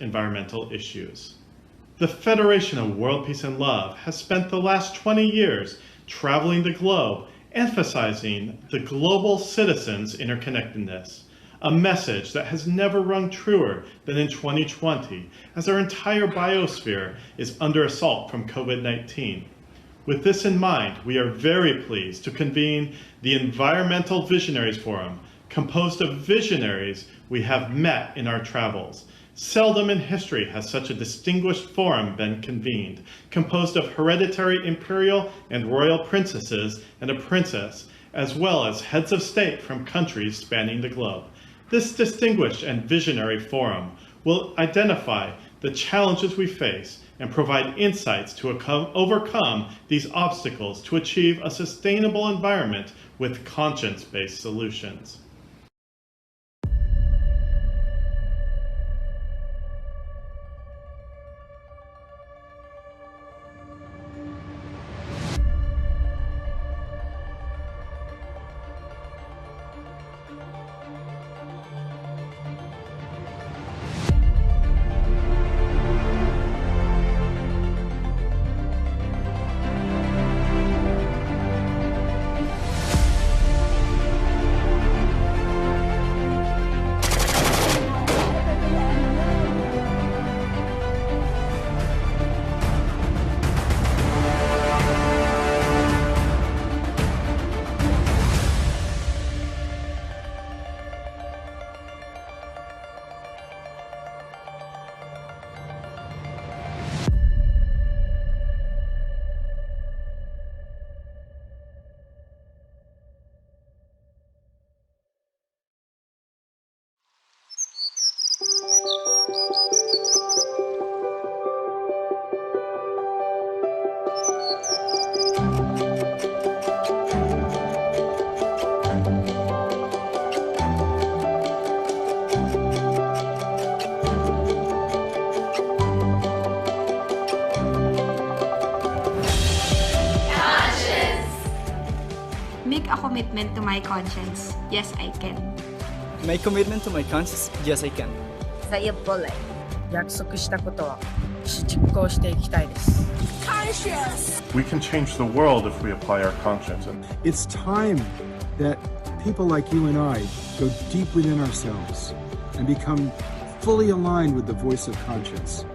environmental issues. The Federation of World Peace and Love has spent the last 20 years traveling the globe, emphasizing the global citizens' interconnectedness, a message that has never rung truer than in 2020, as our entire biosphere is under assault from COVID-19. With this in mind, we are very pleased to convene the Environmental Visionaries Forum, composed of visionaries we have met in our travels. Seldom in history has such a distinguished forum been convened, composed of hereditary imperial and royal princesses and a princess, as well as heads of state from countries spanning the globe. This distinguished and visionary forum will identify the challenges we face and provide insights to overcome these obstacles to achieve a sustainable environment with conscience-based solutions. Make a commitment to my conscience. Yes, I can. My commitment to my conscience. Yes, I can. さやっぽれ。約束したことは実行していきたいです。We can change the world if we apply our conscience. It's time that people like you and I go deep within ourselves and become fully aligned with the voice of conscience.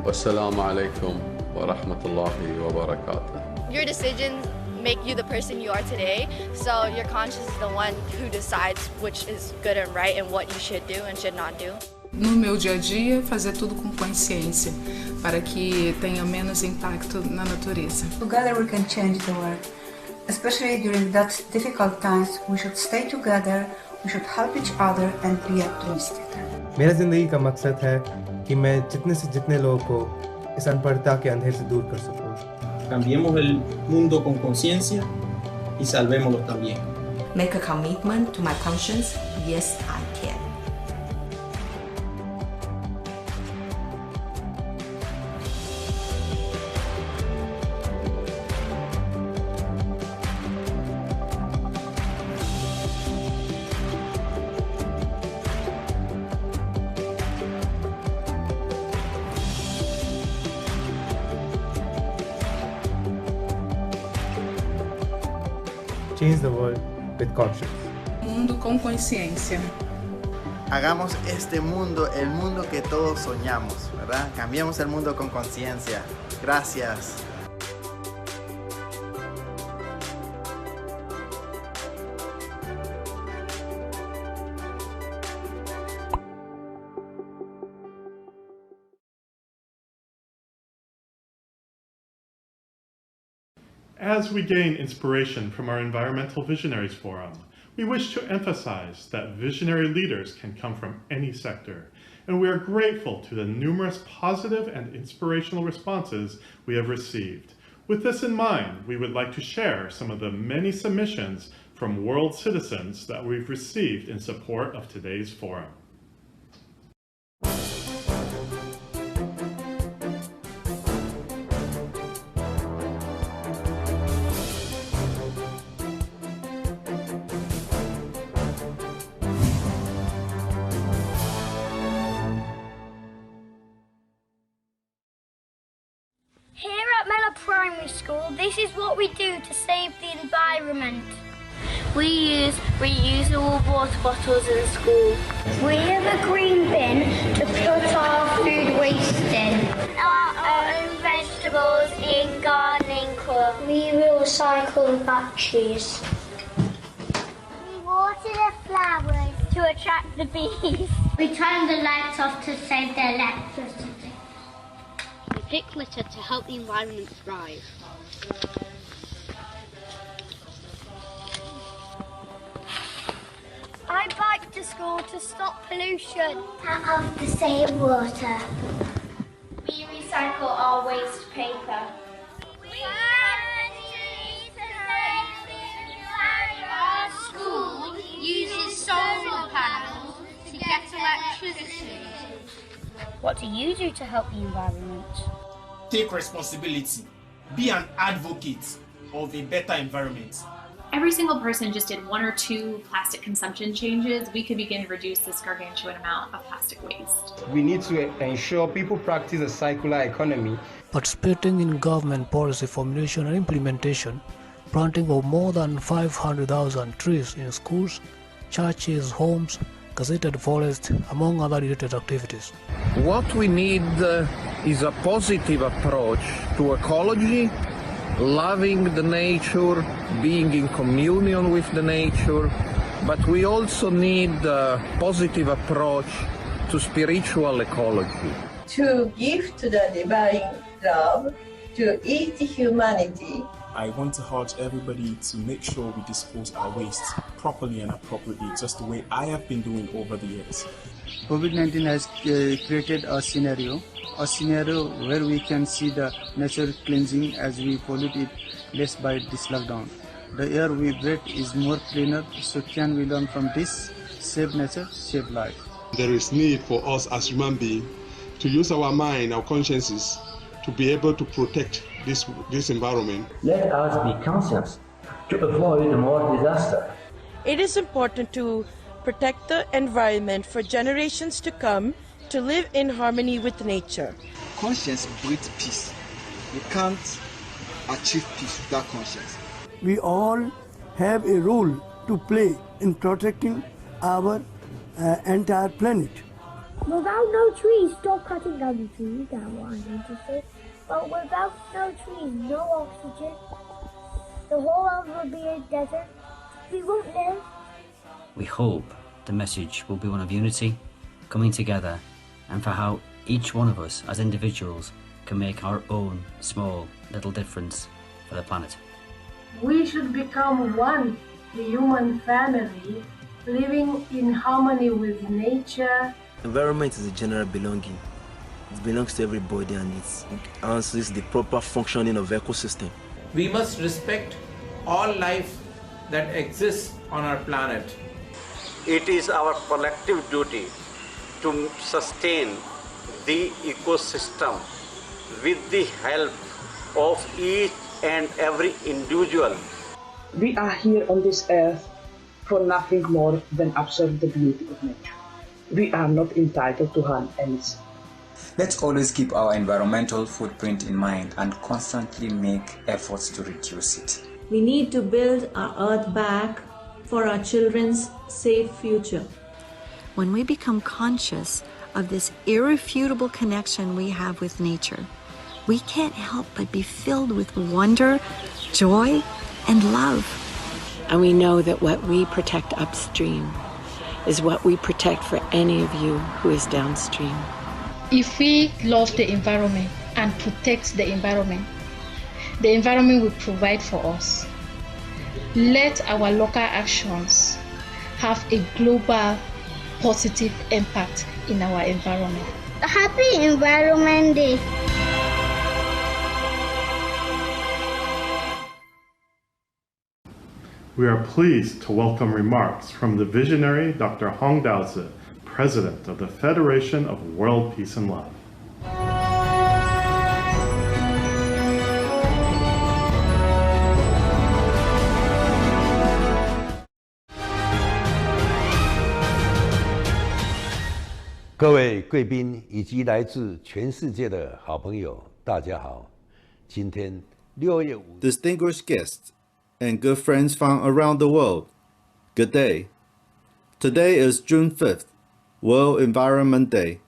Wassalamu alaikum wa rahmatullahi wa barakatuh. Your decisions make you the person you are today, so your conscience is the one who decides which is good and right and what you should do and should not do. No meu dia a dia, fazer tudo com consciência, para que tenha menos impacto na natureza. Together we can change the world. Especially during that difficult times, we should stay together, we should help each other and be optimistic. मेरा जिंदगी का मकसद है कि मैं जितने से जितने लोगों को इस अनपढ़ता के अंधेर से दूर कर सकूं. Cambiemos el mundo con conciencia y salvémoslo también. Make a commitment to my conscience. Yes, I can. Change the world with conscience. Mundo com consciência. Hagamos este mundo el mundo que todos soñamos, ¿verdad? Cambiemos el mundo con conciencia. Gracias. As we gain inspiration from our Environmental Visionaries Forum, we wish to emphasize that visionary leaders can come from any sector, and we are grateful to the numerous positive and inspirational responses we have received. With this in mind, we would like to share some of the many submissions from world citizens that we've received in support of today's forum. primary school, this is what we do to save the environment. We use reusable water bottles in school. We have a green bin to put our food waste in. Our own vegetables in gardening club. We recycle batteries. We water the flowers to attract the bees. We turn the lights off to save the electricity. We pick litter to help the environment thrive. I bike to school to stop pollution. Tap off the save water. We recycle our waste paper. We plant trees to save the environment. Our school uses solar panels to get electricity. What do you do to help the environment? Take responsibility. Be an advocate of a better environment. Every single person just did 1 or 2 plastic consumption changes, we could begin to reduce this gargantuan amount of plastic waste. We need to ensure people practice a circular economy. Participating in government policy formulation and implementation, planting of more than 500,000 trees in schools, churches, homes, gazetted forests, among other related activities. What we need is a positive approach to ecology, loving the nature, being in communion with the nature, but we also need a positive approach to spiritual ecology. To give to the divine love, to each humanity. I want to urge everybody to make sure we dispose our waste properly and appropriately, just the way I have been doing over the years. COVID-19 has created a scenario where we can see the natural cleansing as we pollute it less by this lockdown. The air we breathe is more cleaner, so can we learn from this? Save nature, save life. There is need for us as human beings to use our mind, our consciences, to be able to protect this environment. Let us be conscious to avoid more disaster. It is important to protect the environment for generations to come, to live in harmony with nature. Conscience breeds peace. You can't achieve peace without conscience. We all have a role to play in protecting our entire planet. Without no trees, stop cutting down the trees, that's what I need to say. But without no trees, no oxygen, the whole world will be a desert. We won't live. We hope the message will be one of unity, coming together, and for how each one of us as individuals can make our own small little difference for the planet. We should become one, the human family, living in harmony with nature. Environment is a general belonging. It belongs to everybody and it answers the proper functioning of the ecosystem. We must respect all life that exists on our planet. It is our collective duty to sustain the ecosystem with the help of each and every individual. We are here on this earth for nothing more than observe the beauty of nature. We are not entitled to harm anything. Let's always keep our environmental footprint in mind and constantly make efforts to reduce it. We need to build our earth back for our children's safe future. When we become conscious of this irrefutable connection we have with nature, we can't help but be filled with wonder, joy, and love. And we know that what we protect upstream is what we protect for any of you who is downstream. If we love the environment and protect the environment will provide for us. Let our local actions have a global positive impact in our environment. Happy Environment Day! We are pleased to welcome remarks from the visionary Dr. Hong Daozi, President of the Federation of World Peace and Love. 各位贵宾以及来自全世界的好朋友，大家好！ Distinguished guests and good friends from around the world, good day. Today is June 5th, World Environment Day.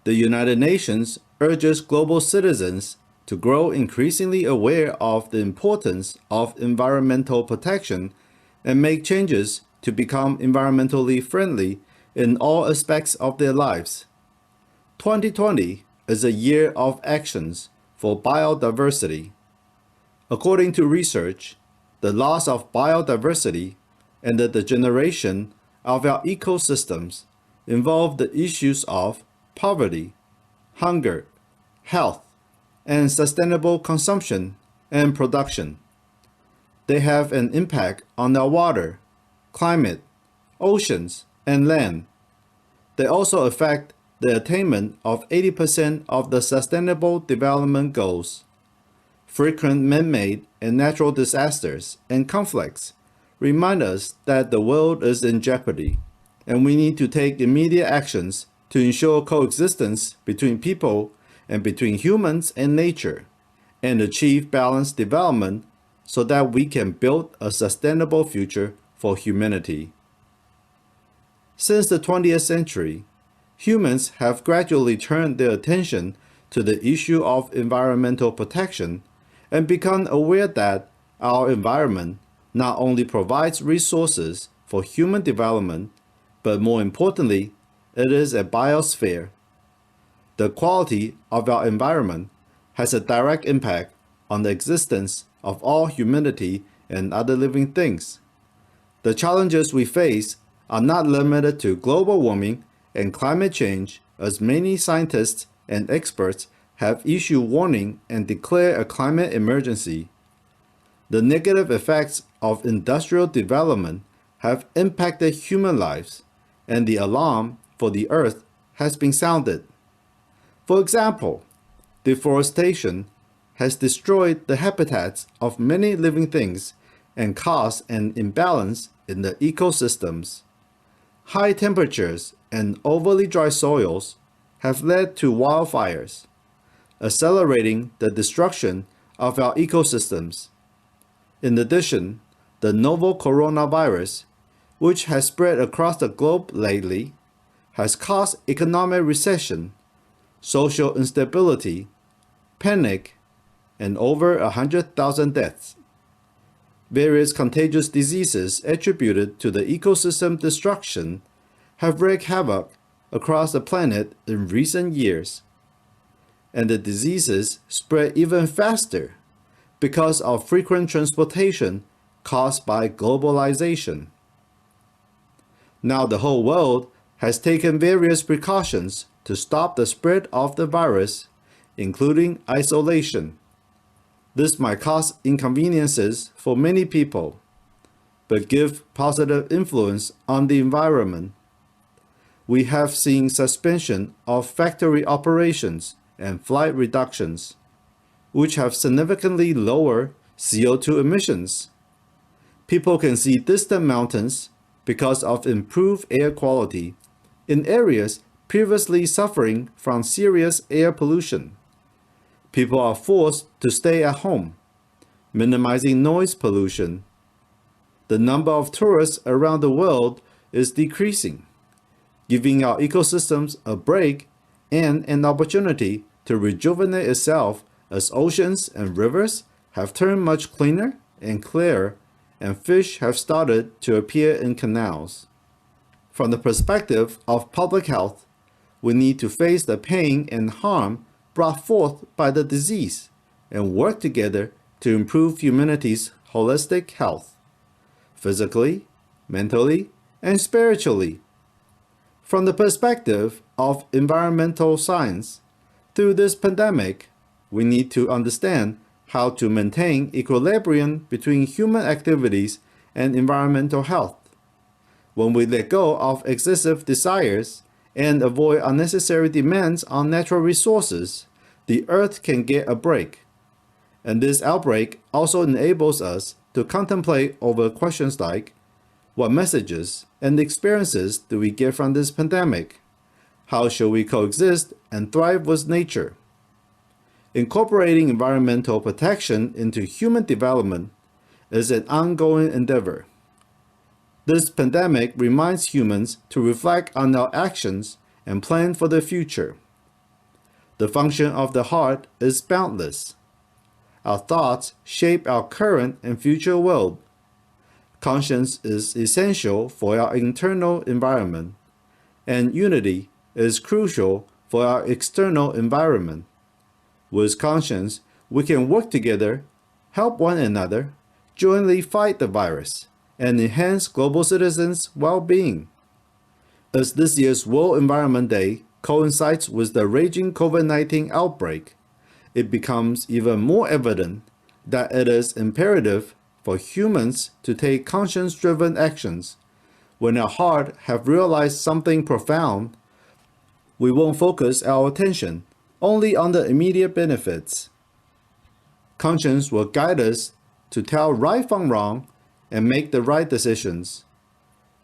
The United Nations urges global citizens to grow increasingly aware of the importance of environmental protection and make changes to become environmentally friendly in all aspects of their lives. 2020 is a year of actions for biodiversity. According to research, the loss of biodiversity and the degeneration of our ecosystems involve the issues of poverty, hunger, health, and sustainable consumption and production. They have an impact on our water, climate, oceans, and land. They also affect the attainment of 80% of the Sustainable Development Goals. Frequent man-made and natural disasters and conflicts remind us that the world is in jeopardy, and we need to take immediate actions to ensure coexistence between people and between humans and nature, and achieve balanced development so that we can build a sustainable future for humanity. Since the 20th century, humans have gradually turned their attention to the issue of environmental protection and become aware that our environment not only provides resources for human development, but more importantly, it is a biosphere. The quality of our environment has a direct impact on the existence of all humanity and other living things. The challenges we face are not limited to global warming and climate change, as many scientists and experts have issued warning and declared a climate emergency. The negative effects of industrial development have impacted human lives, and the alarm for the earth has been sounded. For example, deforestation has destroyed the habitats of many living things and caused an imbalance in the ecosystems. High temperatures and overly dry soils have led to wildfires, accelerating the destruction of our ecosystems. In addition, the novel coronavirus, which has spread across the globe lately, has caused economic recession, social instability, panic, and over 100,000 deaths. Various contagious diseases attributed to the ecosystem destruction have wreaked havoc across the planet in recent years. And the diseases spread even faster because of frequent transportation caused by globalization. Now the whole world has taken various precautions to stop the spread of the virus, including isolation. This might cause inconveniences for many people, but give positive influence on the environment. We have seen suspension of factory operations and flight reductions, which have significantly lowered CO2 emissions. People can see distant mountains because of improved air quality in areas previously suffering from serious air pollution. People are forced to stay at home, minimizing noise pollution. The number of tourists around the world is decreasing, giving our ecosystems a break and an opportunity to rejuvenate itself as oceans and rivers have turned much cleaner and clearer, and fish have started to appear in canals. From the perspective of public health, we need to face the pain and harm brought forth by the disease and work together to improve humanity's holistic health, physically, mentally, and spiritually. From the perspective of environmental science, through this pandemic, we need to understand how to maintain equilibrium between human activities and environmental health. When we let go of excessive desires and avoid unnecessary demands on natural resources, the earth can get a break. And this outbreak also enables us to contemplate over questions like, what messages and experiences do we get from this pandemic? How shall we coexist and thrive with nature? Incorporating environmental protection into human development is an ongoing endeavor. This pandemic reminds humans to reflect on our actions and plan for the future. The function of the heart is boundless. Our thoughts shape our current and future world. Conscience is essential for our internal environment, and unity is crucial for our external environment. With conscience, we can work together, help one another, jointly fight the virus, and enhance global citizens' well-being. As this year's World Environment Day coincides with the raging COVID-19 outbreak, it becomes even more evident that it is imperative for humans to take conscience-driven actions. When our heart have realized something profound, we won't focus our attention only on the immediate benefits. Conscience will guide us to tell right from wrong and make the right decisions.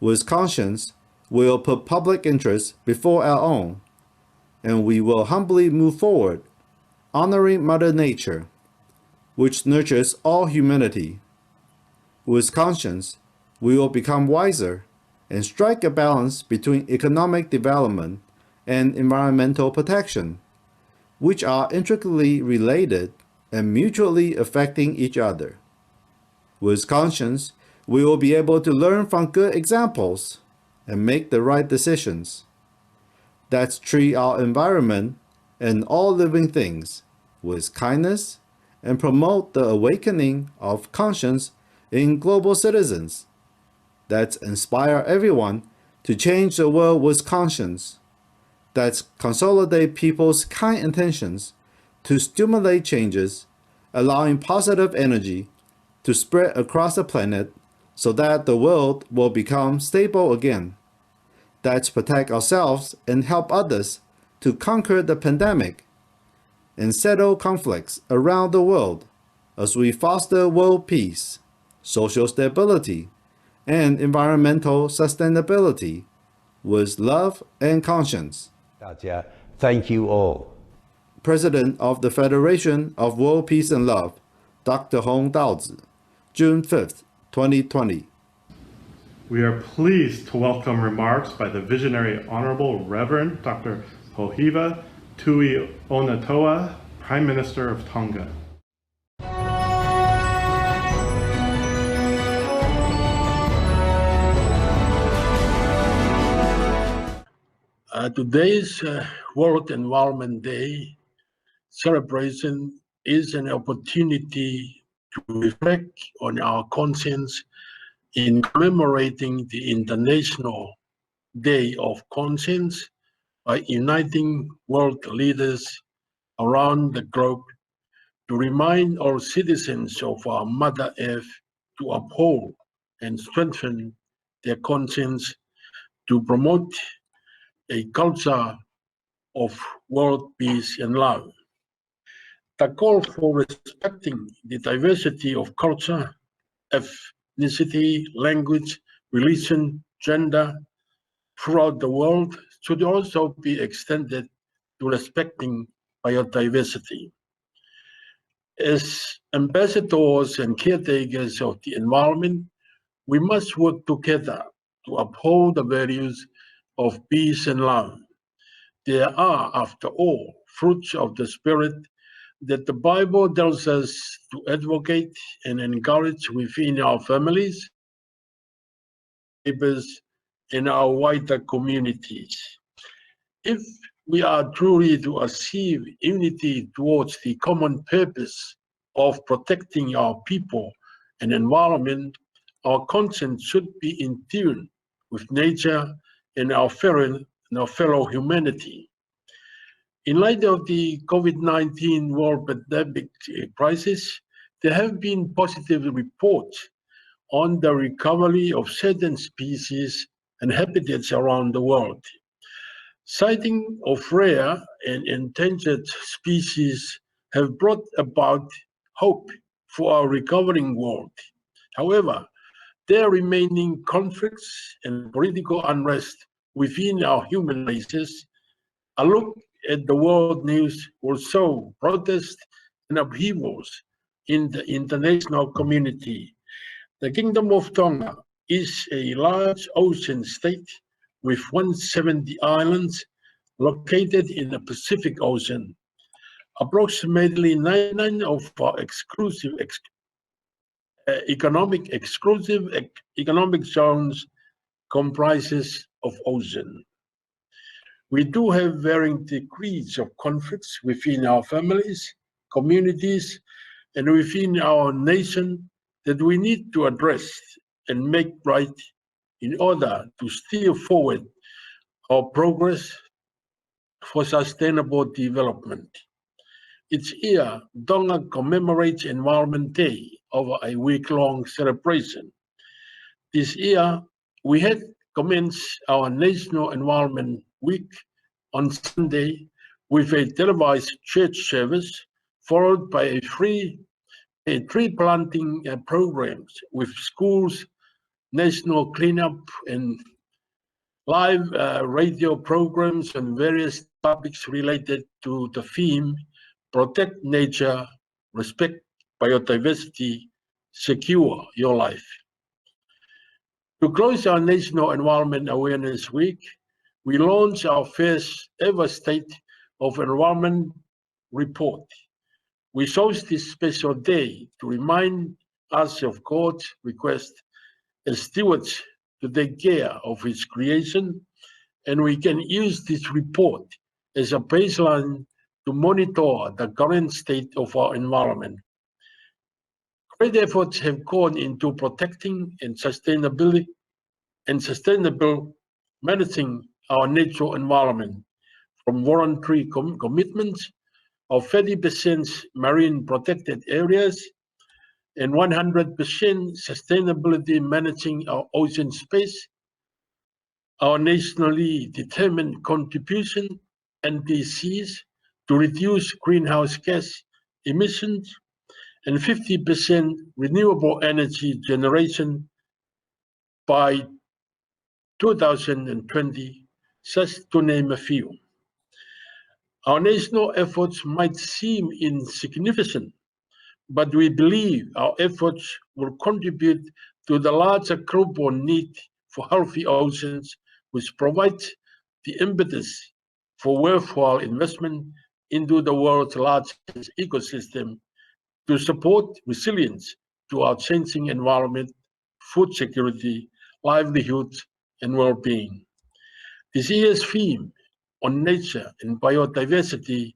With conscience, we will put public interest before our own, and we will humbly move forward, honoring Mother Nature, which nurtures all humanity. With conscience, we will become wiser and strike a balance between economic development and environmental protection, which are intricately related and mutually affecting each other. With conscience, we will be able to learn from good examples and make the right decisions. Let's treat our environment and all living things with kindness and promote the awakening of conscience in global citizens. Let's inspire everyone to change the world with conscience. Let's consolidate people's kind intentions to stimulate changes, allowing positive energy to spread across the planet so that the world will become stable again. Let's protect ourselves and help others to conquer the pandemic and settle conflicts around the world as we foster world peace, social stability, and environmental sustainability with love and conscience. Thank you all. President of the Federation of World Peace and Love, Dr. Hong Daozi, June 5th, 2020. We are pleased to welcome remarks by the visionary Honorable Reverend Dr. Pohiva Tui Onatoa, Prime Minister of Tonga. Today's World Environment Day celebration is an opportunity to reflect on our conscience in commemorating the International Day of Conscience by uniting world leaders around the globe to remind all citizens of our Mother Earth to uphold and strengthen their conscience to promote a culture of world peace and love. The call for respecting the diversity of culture, ethnicity, language, religion, gender throughout the world should also be extended to respecting biodiversity. As ambassadors and caretakers of the environment, we must work together to uphold the values of peace and love. There are, after all, fruits of the Spirit that the Bible tells us to advocate and encourage within our families, neighbors, and our wider communities. If we are truly to achieve unity towards the common purpose of protecting our people and environment, our conscience should be in tune with nature and our fellow humanity. In light of the COVID-19 world pandemic crisis, there have been positive reports on the recovery of certain species and habitats around the world. Sighting of rare and endangered species have brought about hope for our recovering world. However, there are remaining conflicts and political unrest within our human races. A look at the world news will show protests and upheavals in the international community. The Kingdom of Tonga is a large ocean state with 170 islands located in the Pacific Ocean. Approximately 99 of our exclusive economic zones comprises of ocean. We do have varying degrees of conflicts within our families, communities, and within our nation that we need to address and make right in order to steer forward our progress for sustainable development. Each year, Tonga commemorates Environment Day over a week-long celebration. This year, we had commenced our National Environment Week on Sunday with a televised church service, followed by a tree planting programs with schools, national cleanup, and live radio programs on various topics related to the theme, protect nature, respect biodiversity, secure your life. To close our National Environment Awareness Week, we launched our first ever State of Environment report. We chose this special day to remind us of God's request as stewards to take care of His creation, and we can use this report as a baseline to monitor the current state of our environment. Great efforts have gone into protecting and sustainable managing our natural environment, from voluntary commitments of 30% marine protected areas and 100% sustainability managing our ocean space, our nationally determined contribution, NDCs, to reduce greenhouse gas emissions, and 50% renewable energy generation by 2020, just to name a few. Our national efforts might seem insignificant, but we believe our efforts will contribute to the larger global need for healthy oceans, which provides the impetus for worthwhile investment into the world's largest ecosystem to support resilience to our changing environment, food security, livelihoods, and well-being. This year's theme on nature and biodiversity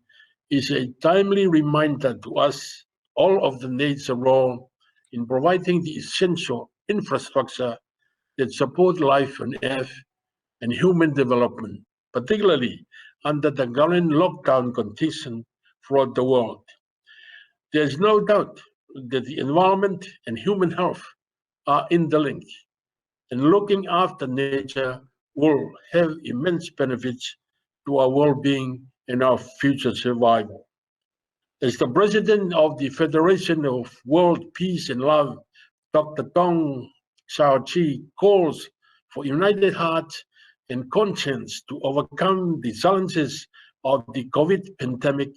is a timely reminder to us all of the nature role in providing the essential infrastructure that support life on Earth and human development, particularly under the current lockdown condition throughout the world. There is no doubt that the environment and human health are interlinked, and looking after nature will have immense benefits to our well-being and our future survival. As the President of the Federation of World Peace and Love, Dr. Tong Xiaoqi, calls for united hearts and conscience to overcome the challenges of the COVID pandemic,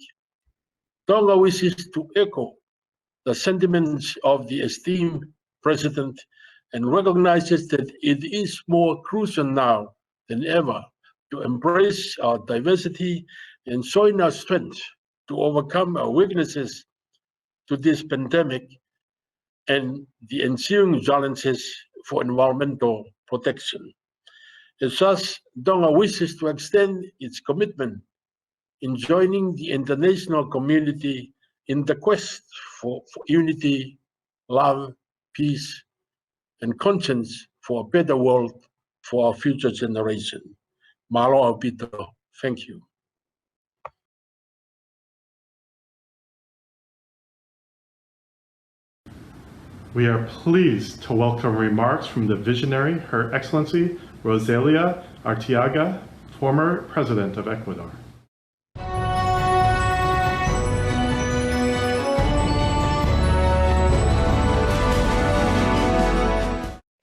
Tonga wishes to echo the sentiments of the esteemed President and recognizes that it is more crucial now than ever to embrace our diversity and showing our strength to overcome our weaknesses to this pandemic and the ensuing challenges for environmental protection. As such, Tonga wishes to extend its commitment in joining the international community in the quest for unity, love, peace, and conscience for a better world for our future generation. Malo Pito, thank you. We are pleased to welcome remarks from the visionary, Her Excellency Rosalia Arteaga, former President of Ecuador.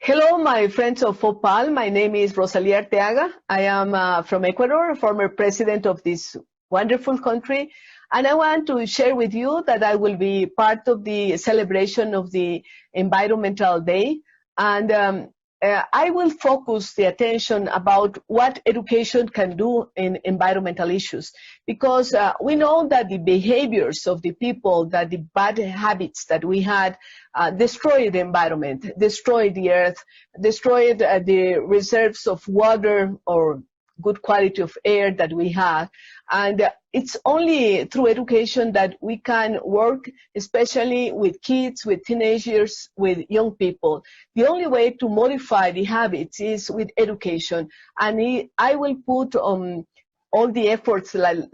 Hello, my friends of FOPAL. My name is Rosalia Arteaga. I am from Ecuador, former president of this wonderful country. And I want to share with you that I will be part of the celebration of the Environmental Day. And I will focus the attention about what education can do in environmental issues, because we know that the behaviors of the people, that the bad habits that we had destroy the environment, destroy the earth, destroy the reserves of water or good quality of air that we have. And it's only through education that we can work, especially with kids, with teenagers, with young people. The only way to modify the habits is with education. And I will put all the efforts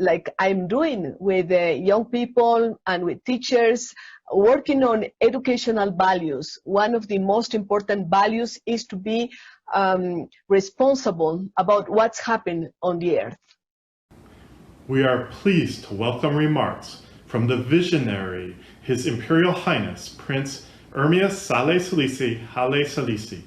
like I'm doing with young people and with teachers, working on educational values. One of the most important values is to be responsible about what's happened on the earth. We are pleased to welcome remarks from the visionary, His Imperial Highness, Prince Ermias Saleh Salisi Haile Salisi.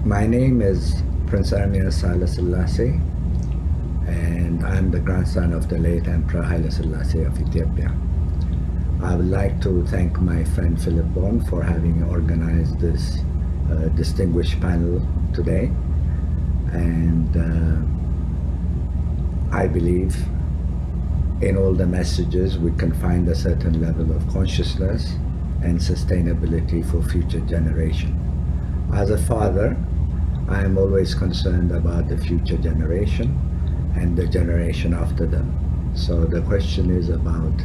My name is Prince Ermias Saleh Salisi, and I'm the grandson of the late Emperor Haile Selassie of Ethiopia. I would like to thank my friend Philip Bond for having organized this distinguished panel today. And I believe in all the messages we can find a certain level of consciousness and sustainability for future generation. As a father, I am always concerned about the future generation and the generation after them. So the question is about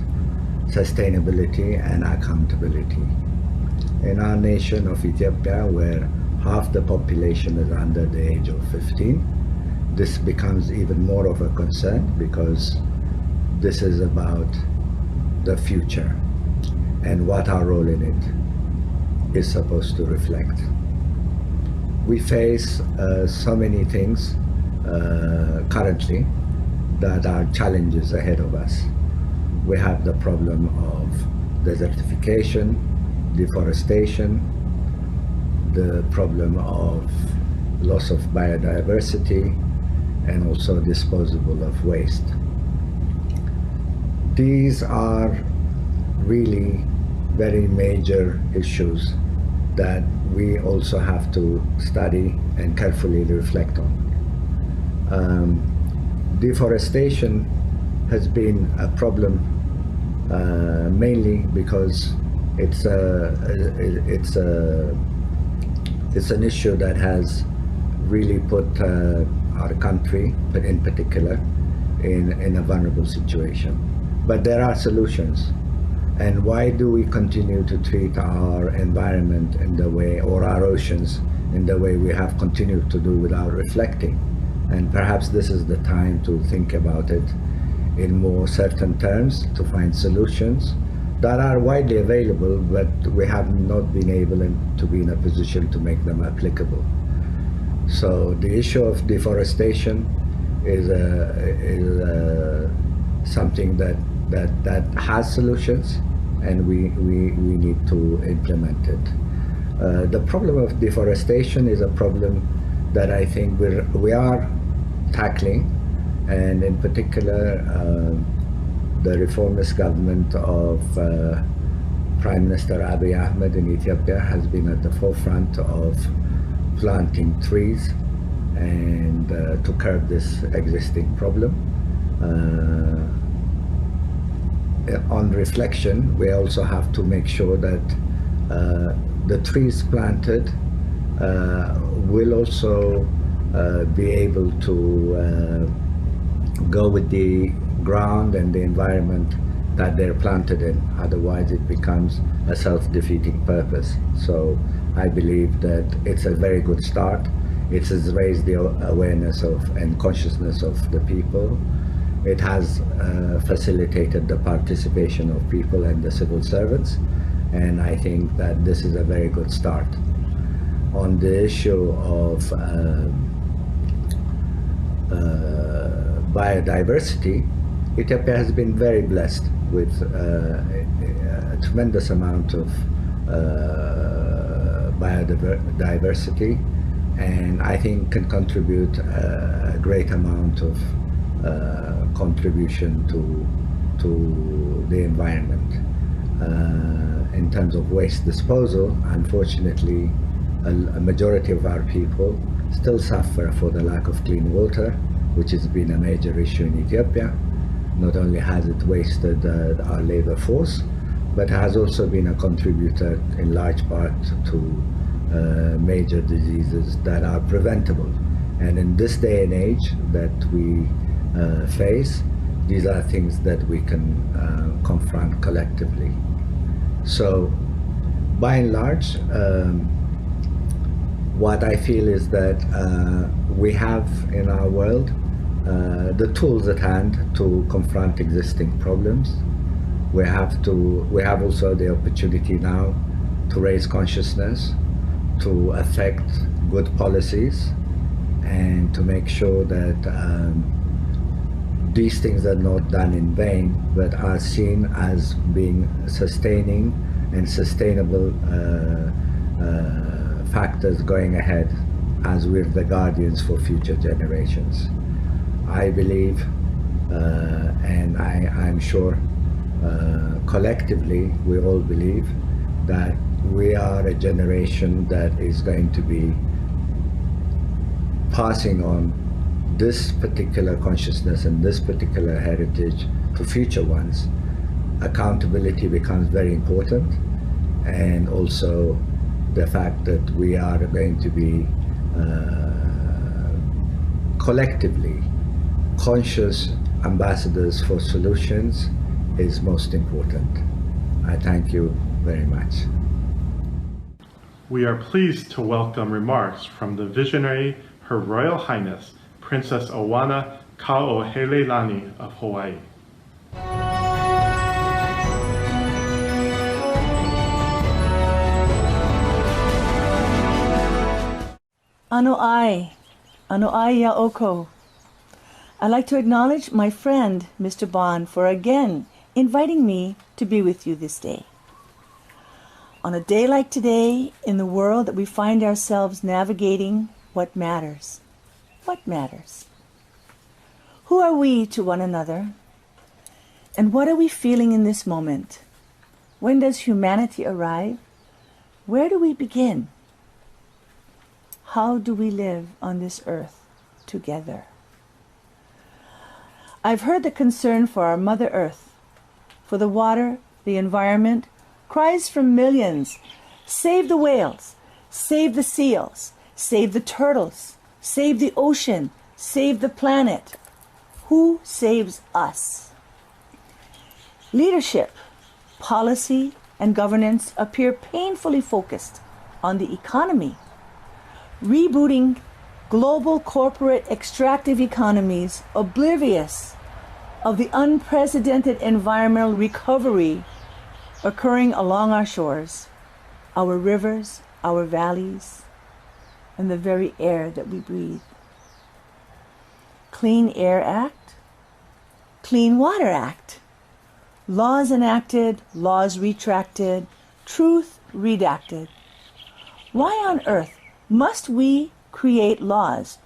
sustainability and accountability. In our nation of Ethiopia, where half the population is under the age of 15, this becomes even more of a concern, because this is about the future and what our role in it is supposed to reflect. We face so many things currently that are challenges ahead of us. We have the problem of desertification, deforestation, the problem of loss of biodiversity, and also disposal of waste. These are really very major issues that we also have to study and carefully reflect on. Deforestation has been a problem mainly because it's an issue that has really put our country, but in particular, in a vulnerable situation. But there are solutions. And why do we continue to treat our environment in the way, or our oceans, in the way we have continued to do without reflecting? And perhaps this is the time to think about it in more certain terms, to find solutions that are widely available, but we have not been able to be in a position to make them applicable. So the issue of deforestation is something that has solutions, and we need to implement it. The problem of deforestation is a problem that I think we are tackling, and in particular the reformist government of Prime Minister Abiy Ahmed in Ethiopia has been at the forefront of planting trees and to curb this existing problem. On reflection, we also have to make sure that the trees planted will also be able to go with the ground and the environment that they're planted in. Otherwise it becomes a self-defeating purpose. So I believe that it's a very good start. It has raised the awareness of and consciousness of the people. It has facilitated the participation of people and the civil servants, and I think that this is a very good start. On the issue of biodiversity, Ethiopia has been very blessed with a tremendous amount of biodiversity, and I think can contribute a great amount of contribution to the environment. In terms of waste disposal, unfortunately, a majority of our people still suffer for the lack of clean water, which has been a major issue in Ethiopia. Not only has it wasted our labor force, but has also been a contributor in large part to major diseases that are preventable. And in this day and age that we face, these are things that we can confront collectively. So, by and large, what I feel is that we have in our world the tools at hand to confront existing problems. We have also the opportunity now to raise consciousness, to affect good policies, and to make sure that these things are not done in vain, but are seen as being sustaining and sustainable factors going ahead, as we're the guardians for future generations. I believe, and I'm sure collectively we all believe, that we are a generation that is going to be passing on this particular consciousness and this particular heritage to future ones. Accountability becomes very important, and also the fact that we are going to be collectively conscious ambassadors for solutions is most important. I thank you very much. We are pleased to welcome remarks from the visionary Her Royal Highness Princess Oana Ka'ohelelani of Hawaii. Ano'ai Ya'oko. I'd like to acknowledge my friend, Mr. Bond, for again inviting me to be with you this day. On a day like today, in the world that we find ourselves navigating, what matters? What matters? Who are we to one another? And what are we feeling in this moment? When does humanity arrive? Where do we begin? How do we live on this earth together? I've heard the concern for our Mother Earth, for the water, the environment, cries from millions. Save the whales, save the seals, save the turtles, save the ocean, save the planet. Who saves us? Leadership, policy, and governance appear painfully focused on the economy, rebooting global corporate extractive economies, oblivious of the unprecedented environmental recovery occurring along our shores, our rivers, our valleys, and the very air that we breathe. Clean Air Act, Clean Water Act, laws enacted, laws retracted, truth redacted. Why on earth must we create laws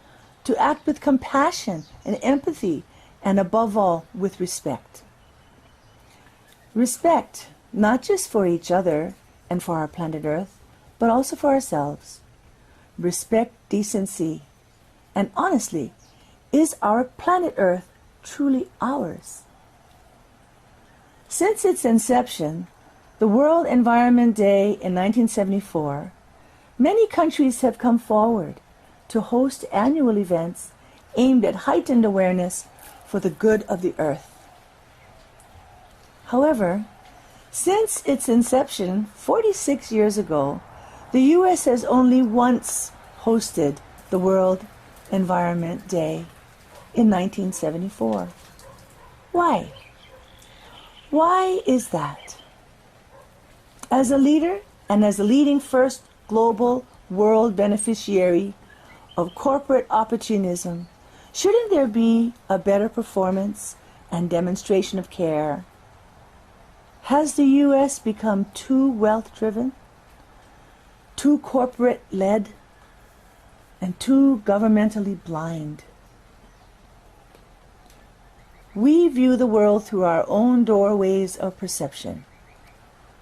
to act with compassion and empathy, and above all, with respect? Respect, not just for each other and for our planet Earth, but also for ourselves. Respect, decency, and honestly, is our planet Earth truly ours? Since its inception, the World Environment Day in 1974, many countries have come forward to host annual events aimed at heightened awareness for the good of the earth. However, since its inception 46 years ago, the U.S. has only once hosted the World Environment Day in 1974. Why? Why is that? As a leader and as a leading first global world beneficiary of corporate opportunism, shouldn't there be a better performance and demonstration of care? Has the U.S. become too wealth-driven? too corporate-led, and too governmentally blind. We view the world through our own doorways of perception.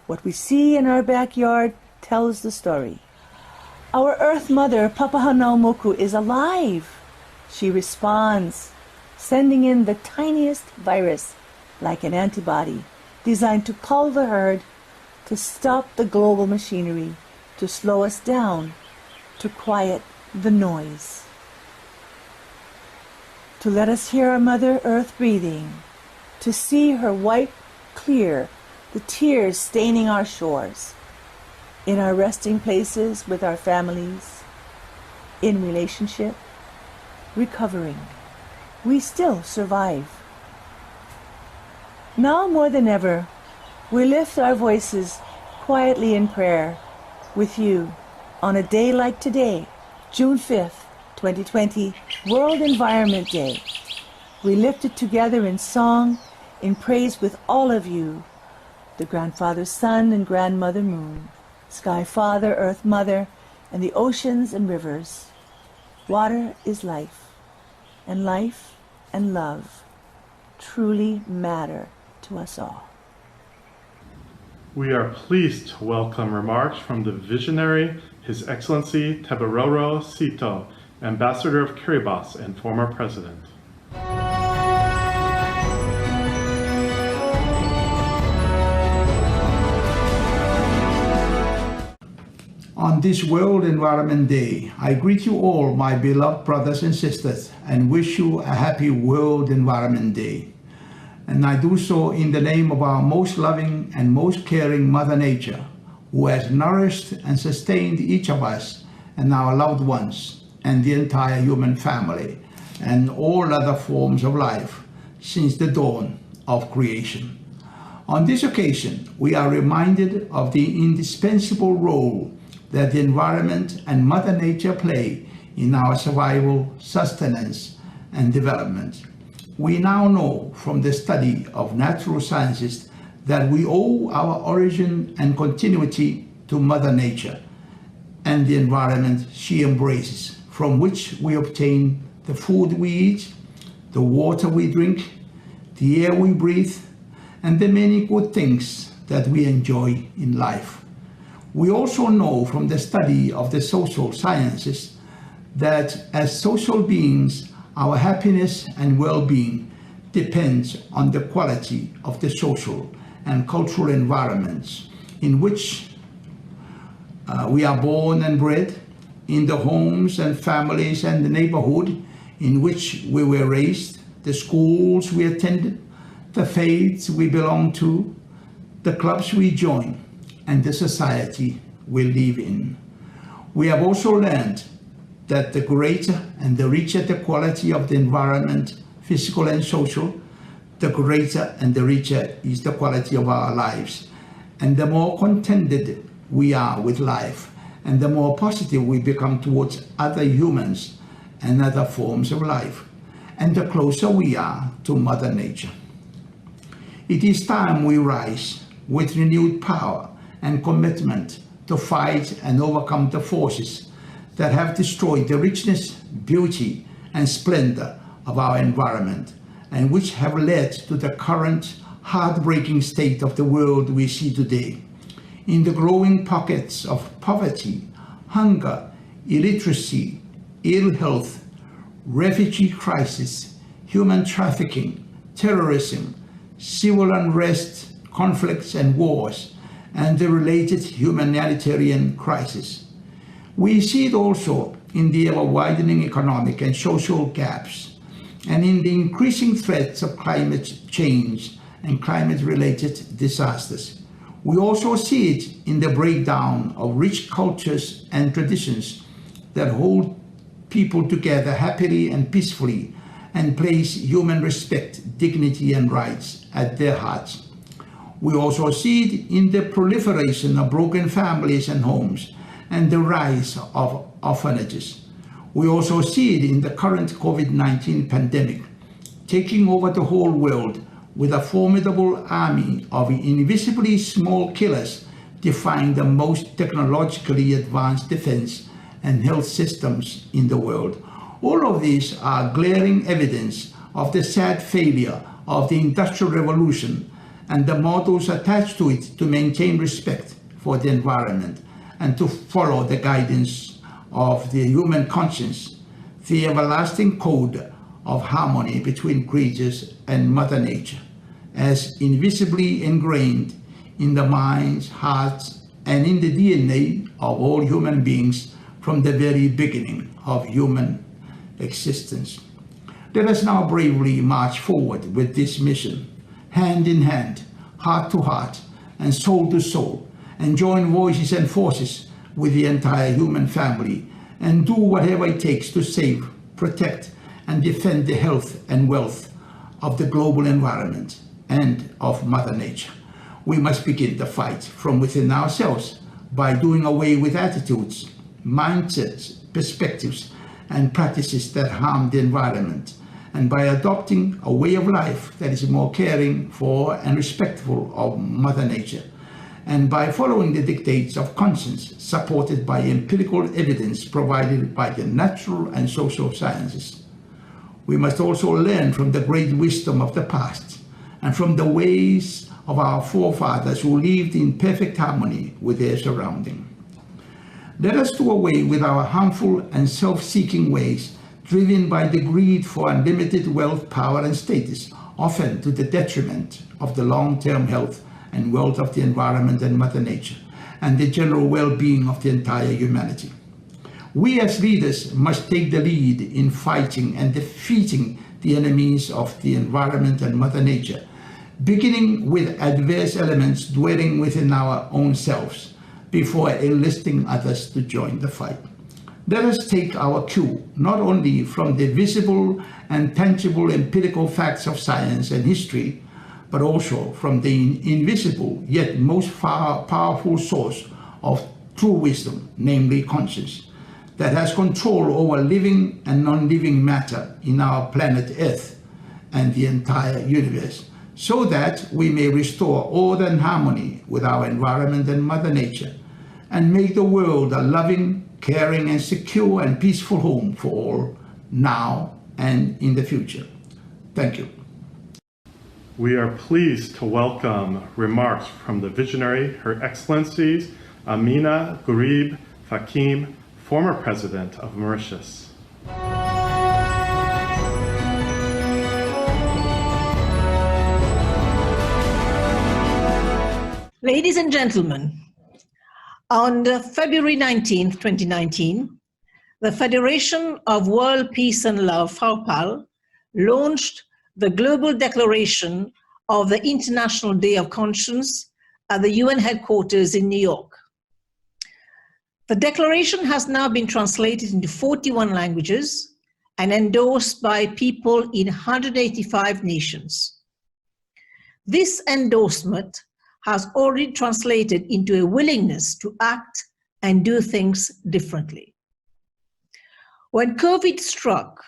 What we see in our backyard tells the story. Our Earth Mother, Papahanaumoku, is alive. She responds, sending in the tiniest virus, like an antibody, designed to cull the herd, to stop the global machinery, to slow us down, to quiet the noise. To let us hear our Mother Earth breathing, to see her wipe clear the tears staining our shores, in our resting places with our families, in relationship, recovering. We still survive. Now more than ever, we lift our voices quietly in prayer with you on a day like today, June 5th, 2020, World Environment Day. We lift it together in song, in praise with all of you, the Grandfather Sun and Grandmother Moon, Sky Father, Earth Mother, and the oceans and rivers. Water is life, and life and love truly matter to us all. We are pleased to welcome remarks from the visionary, His Excellency Tebororo Sito, Ambassador of Kiribati and former President. On this World Environment Day, I greet you all, my beloved brothers and sisters, and wish you a happy World Environment Day. And I do so in the name of our most loving and most caring Mother Nature, who has nourished and sustained each of us and our loved ones and the entire human family and all other forms of life since the dawn of creation. On this occasion, we are reminded of the indispensable role that the environment and Mother Nature play in our survival, sustenance, and development. We now know from the study of natural sciences that we owe our origin and continuity to Mother Nature and the environment she embraces, from which we obtain the food we eat, the water we drink, the air we breathe, and the many good things that we enjoy in life. We also know from the study of the social sciences that as social beings, our happiness and well-being depends on the quality of the social and cultural environments in which we are born and bred, in the homes and families and the neighborhood in which we were raised, the schools we attended, the faiths we belong to, the clubs we join, and the society we live in. We have also learned that the greater and the richer the quality of the environment, physical and social, the greater and the richer is the quality of our lives, and the more contented we are with life, and the more positive we become towards other humans and other forms of life, and the closer we are to Mother Nature. It is time we rise with renewed power and commitment to fight and overcome the forces that have destroyed the richness, beauty, and splendor of our environment, and which have led to the current heartbreaking state of the world we see today. In the growing pockets of poverty, hunger, illiteracy, ill health, refugee crisis, human trafficking, terrorism, civil unrest, conflicts and wars, and the related humanitarian crisis. We see it also in the ever-widening economic and social gaps, and in the increasing threats of climate change and climate-related disasters. We also see it in the breakdown of rich cultures and traditions that hold people together happily and peacefully and place human respect, dignity, and rights at their hearts. We also see it in the proliferation of broken families and homes and the rise of orphanages. We also see it in the current COVID-19 pandemic, taking over the whole world with a formidable army of invisibly small killers define the most technologically advanced defense and health systems in the world. All of these are glaring evidence of the sad failure of the Industrial Revolution and the models attached to it to maintain respect for the environment and to follow the guidance of the human conscience, the everlasting code of harmony between creatures and Mother Nature, as invisibly ingrained in the minds, hearts, and in the DNA of all human beings from the very beginning of human existence. Let us now bravely march forward with this mission, hand in hand, heart to heart, and soul to soul, and join voices and forces with the entire human family, and do whatever it takes to save, protect, and defend the health and wealth of the global environment and of Mother Nature. We must begin the fight from within ourselves by doing away with attitudes, mindsets, perspectives, and practices that harm the environment, and by adopting a way of life that is more caring for and respectful of Mother Nature, and by following the dictates of conscience supported by empirical evidence provided by the natural and social sciences. We must also learn from the great wisdom of the past and from the ways of our forefathers who lived in perfect harmony with their surrounding. Let us do away with our harmful and self-seeking ways, driven by the greed for unlimited wealth, power, and status, often to the detriment of the long-term health and wealth of the environment and Mother Nature, and the general well-being of the entire humanity. We as leaders must take the lead in fighting and defeating the enemies of the environment and Mother Nature, beginning with adverse elements dwelling within our own selves, before enlisting others to join the fight. Let us take our cue not only from the visible and tangible empirical facts of science and history, but also from the invisible yet most powerful source of true wisdom, namely conscience, that has control over living and non-living matter in our planet Earth and the entire universe, so that we may restore order and harmony with our environment and Mother Nature, and make the world a loving, caring, and secure and peaceful home for all, now and in the future. Thank you. We are pleased to welcome remarks from the visionary, Her Excellencies Amina Gurib Fakim, former President of Mauritius. Ladies and gentlemen, on February 19, 2019, the Federation of World Peace and Love, FAWPAL, launched the Global Declaration of the International Day of Conscience at the UN headquarters in New York. The declaration has now been translated into 41 languages and endorsed by people in 185 nations. This endorsement has already translated into a willingness to act and do things differently. When COVID struck,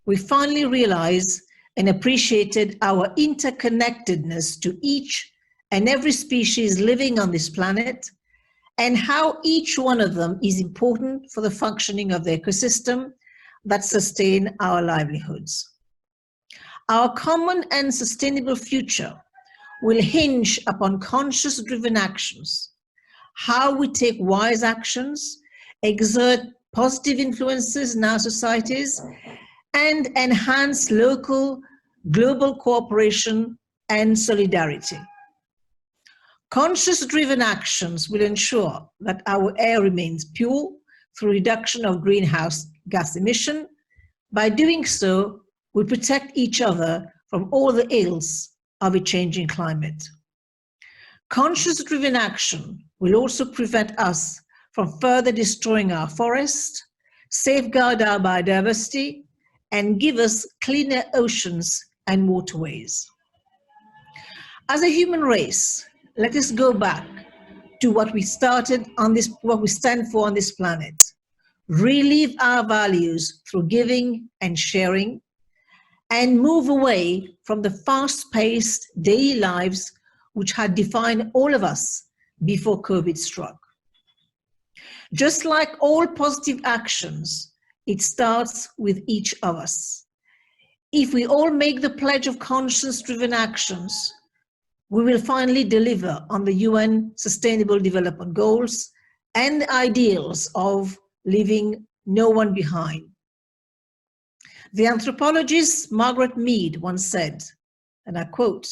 we finally realized and appreciated our interconnectedness to each and every species living on this planet, and how each one of them is important for the functioning of the ecosystem that sustain our livelihoods. Our common and sustainable future will hinge upon conscious-driven actions, how we take wise actions, exert positive influences in our societies, and enhance local, global cooperation and solidarity. Conscious-driven actions will ensure that our air remains pure through reduction of greenhouse gas emission. By doing so, we protect each other from all the ills of a changing climate. Conscious-driven action will also prevent us from further destroying our forests, safeguard our biodiversity, and give us cleaner oceans and waterways. As a human race, let us go back to what we stand for on this planet. Relive our values through giving and sharing, and move away from the fast-paced daily lives which had defined all of us before COVID struck. Just like all positive actions, it starts with each of us. If we all make the pledge of conscience-driven actions, we will finally deliver on the UN Sustainable Development Goals and the ideals of leaving no one behind. The anthropologist Margaret Mead once said, and I quote,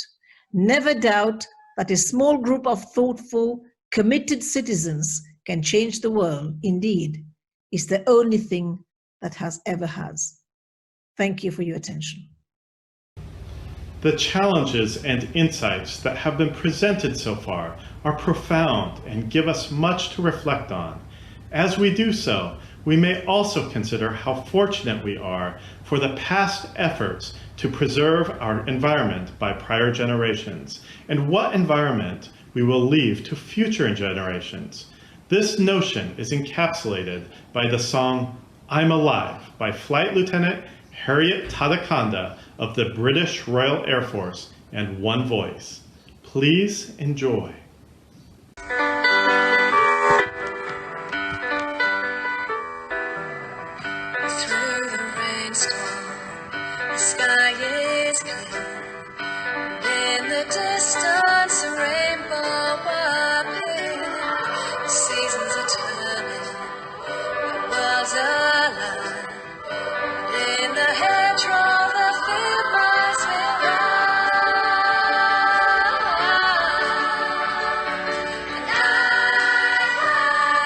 "Never doubt that a small group of thoughtful, committed citizens can change the world. Indeed, it's the only thing that has ever has." Thank you for your attention. The challenges and insights that have been presented so far are profound and give us much to reflect on. As we do so, we may also consider how fortunate we are for the past efforts to preserve our environment by prior generations, and what environment we will leave to future generations. This notion is encapsulated by the song "I'm Alive" by Flight Lieutenant Harriet Tadakanda of the British Royal Air Force and One Voice. Please enjoy. Through the rainstorm, the sky is clear, and in the distance a rainbow appears. The seasons are turning, the world's alive, and in the hedgerow the field mice will run. And I know that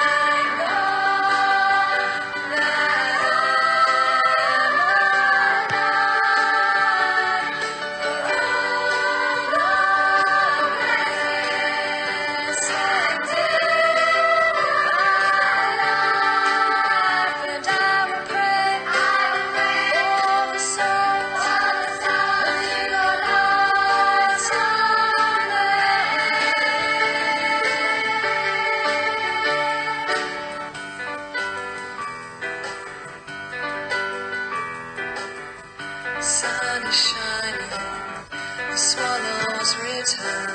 the sun is shining, the swallows return,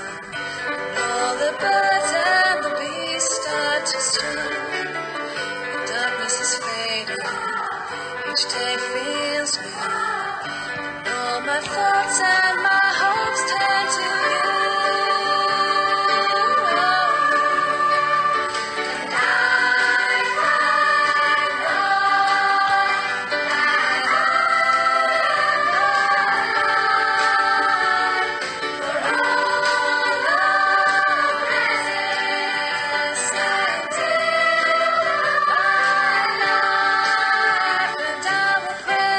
and all the birds and the bees start to stir. The darkness is fading, each day feels new, and all my thoughts and my hopes turn to you. And I will pray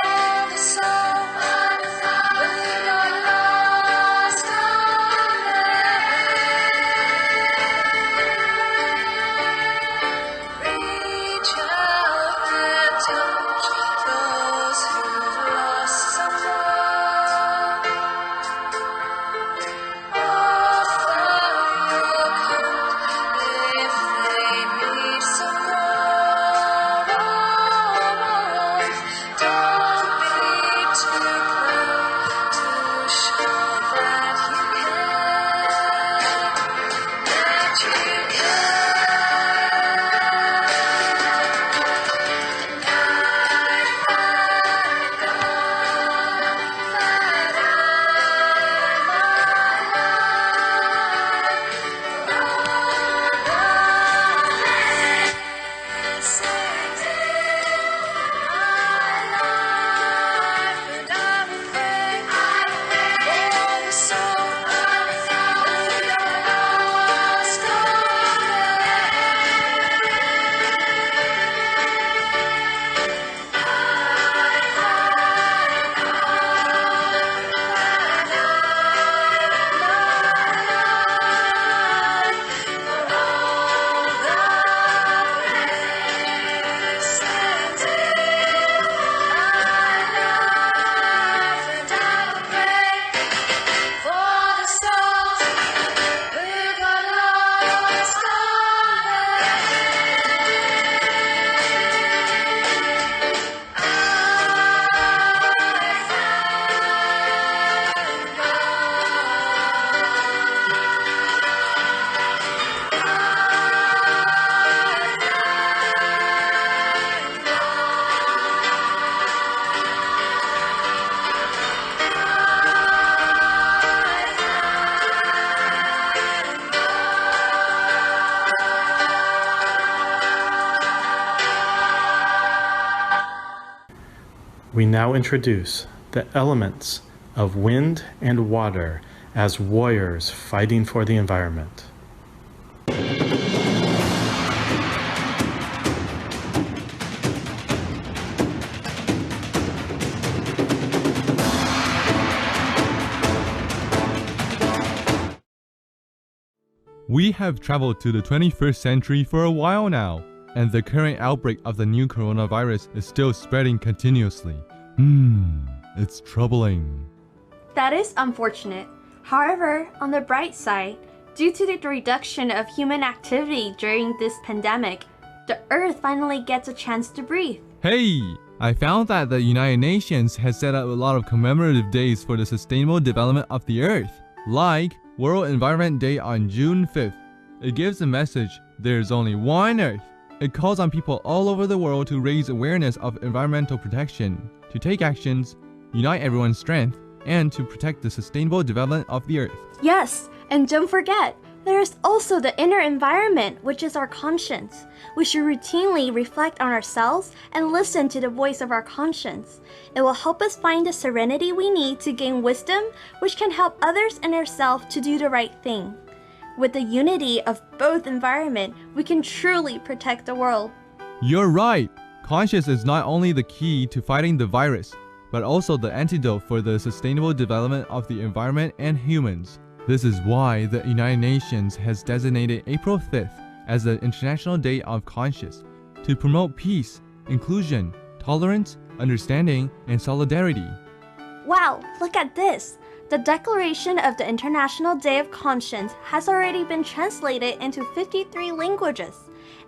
for the soul We now introduce the elements of wind and water as warriors fighting for the environment. We have traveled to the 21st century for a while now, and the current outbreak of the new coronavirus is still spreading continuously. It's troubling. That is unfortunate. However, on the bright side, due to the reduction of human activity during this pandemic, the Earth finally gets a chance to breathe. Hey! I found that the United Nations has set up a lot of commemorative days for the sustainable development of the Earth, like World Environment Day on June 5th. It gives a message, there's only one Earth. It calls on people all over the world to raise awareness of environmental protection, to take actions, unite everyone's strength, and to protect the sustainable development of the Earth. Yes, and don't forget, there is also the inner environment, which is our conscience. We should routinely reflect on ourselves and listen to the voice of our conscience. It will help us find the serenity we need to gain wisdom, which can help others and ourselves to do the right thing. With the unity of both environment, we can truly protect the world. You're right! Conscience is not only the key to fighting the virus, but also the antidote for the sustainable development of the environment and humans. This is why the United Nations has designated April 5th as the International Day of Conscience to promote peace, inclusion, tolerance, understanding, and solidarity. Wow, look at this! The Declaration of the International Day of Conscience has already been translated into 53 languages,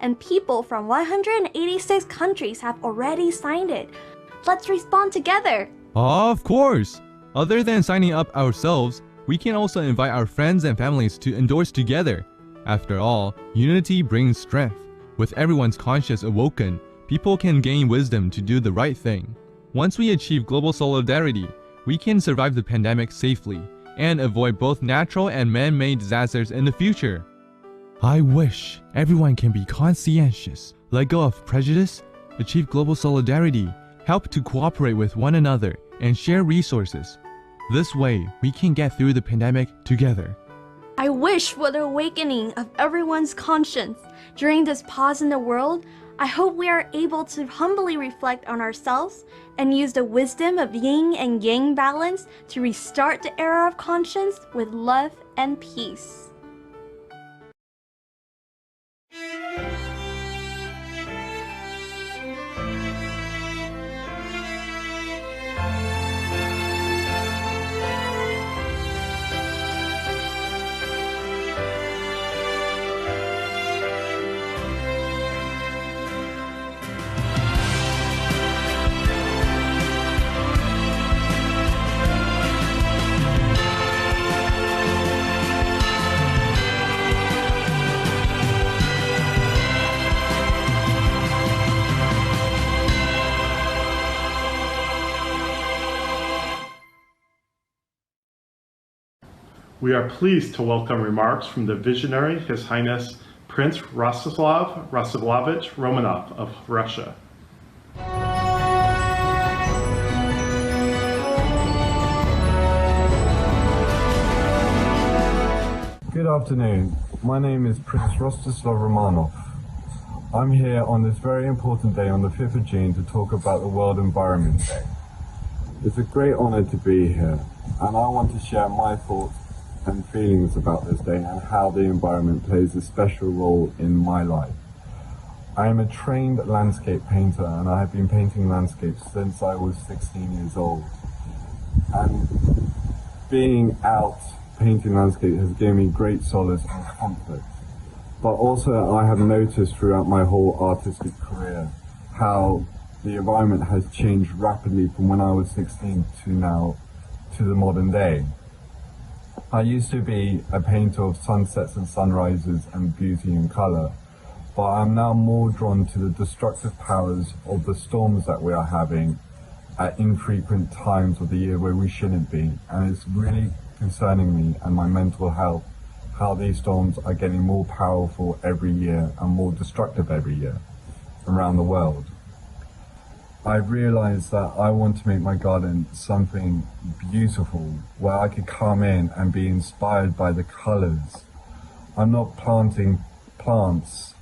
and people from 186 countries have already signed it. Let's respond together! Of course! Other than signing up ourselves, we can also invite our friends and families to endorse together. After all, unity brings strength. With everyone's conscience awoken, people can gain wisdom to do the right thing. Once we achieve global solidarity, we can survive the pandemic safely and avoid both natural and man-made disasters in the future. I wish everyone can be conscientious, let go of prejudice, achieve global solidarity, help to cooperate with one another, and share resources. This way, we can get through the pandemic together. I wish for the awakening of everyone's conscience. During this pause in the world, I hope we are able to humbly reflect on ourselves and use the wisdom of yin and yang balance to restart the era of conscience with love and peace. We are pleased to welcome remarks from the visionary His Highness Prince Rostislav Rostislavich Romanov of Russia. Good afternoon. My name is Prince Rostislav Romanov. I'm here on this very important day on the 5th of June to talk about the World Environment Day. It's a great honor to be here, and I want to share my thoughts and feelings about this day and how the environment plays a special role in my life. I am a trained landscape painter, and I have been painting landscapes since I was 16 years old. And being out painting landscape has given me great solace and comfort. But also I have noticed throughout my whole artistic career how the environment has changed rapidly from when I was 16 to now, to the modern day. I used to be a painter of sunsets and sunrises and beauty and colour, but I'm now more drawn to the destructive powers of the storms that we are having at infrequent times of the year where we shouldn't be, and it's really concerning me and my mental health how these storms are getting more powerful every year and more destructive every year around the world. I've realized that I want to make my garden something beautiful, where I could come in and be inspired by the colors. I'm not planting plants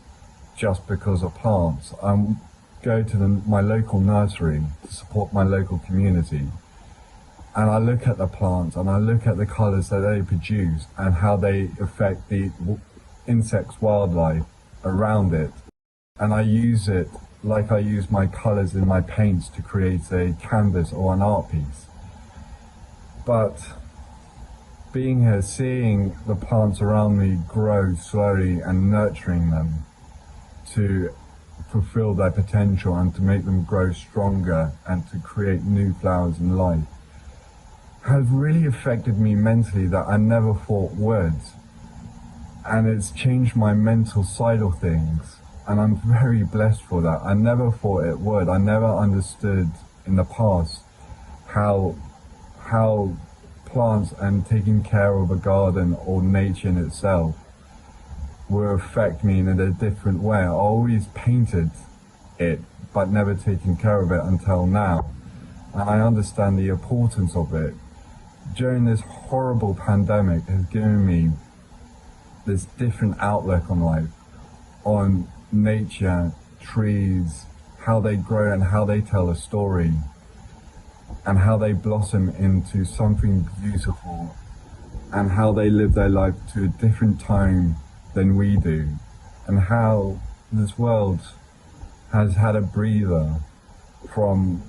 just because of plants. I'm go to my local nursery to support my local community, and I look at the plants and I look at the colors that they produce and how they affect the insects, wildlife around it, and I use it like I use my colors in my paints to create a canvas or an art piece. But being here, seeing the plants around me grow slowly and nurturing them to fulfill their potential and to make them grow stronger and to create new flowers and life has really affected me mentally that I never thought would. And it's changed my mental side of things. And I'm very blessed for that. I never thought it would. I never understood in the past how plants and taking care of a garden or nature in itself will affect me in a different way. I always painted it, but never taken care of it until now. And I understand the importance of it. During this horrible pandemic, it has given me this different outlook on life, on nature, trees, how they grow and how they tell a story, and how they blossom into something beautiful, and how they live their life to a different time than we do, and how this world has had a breather from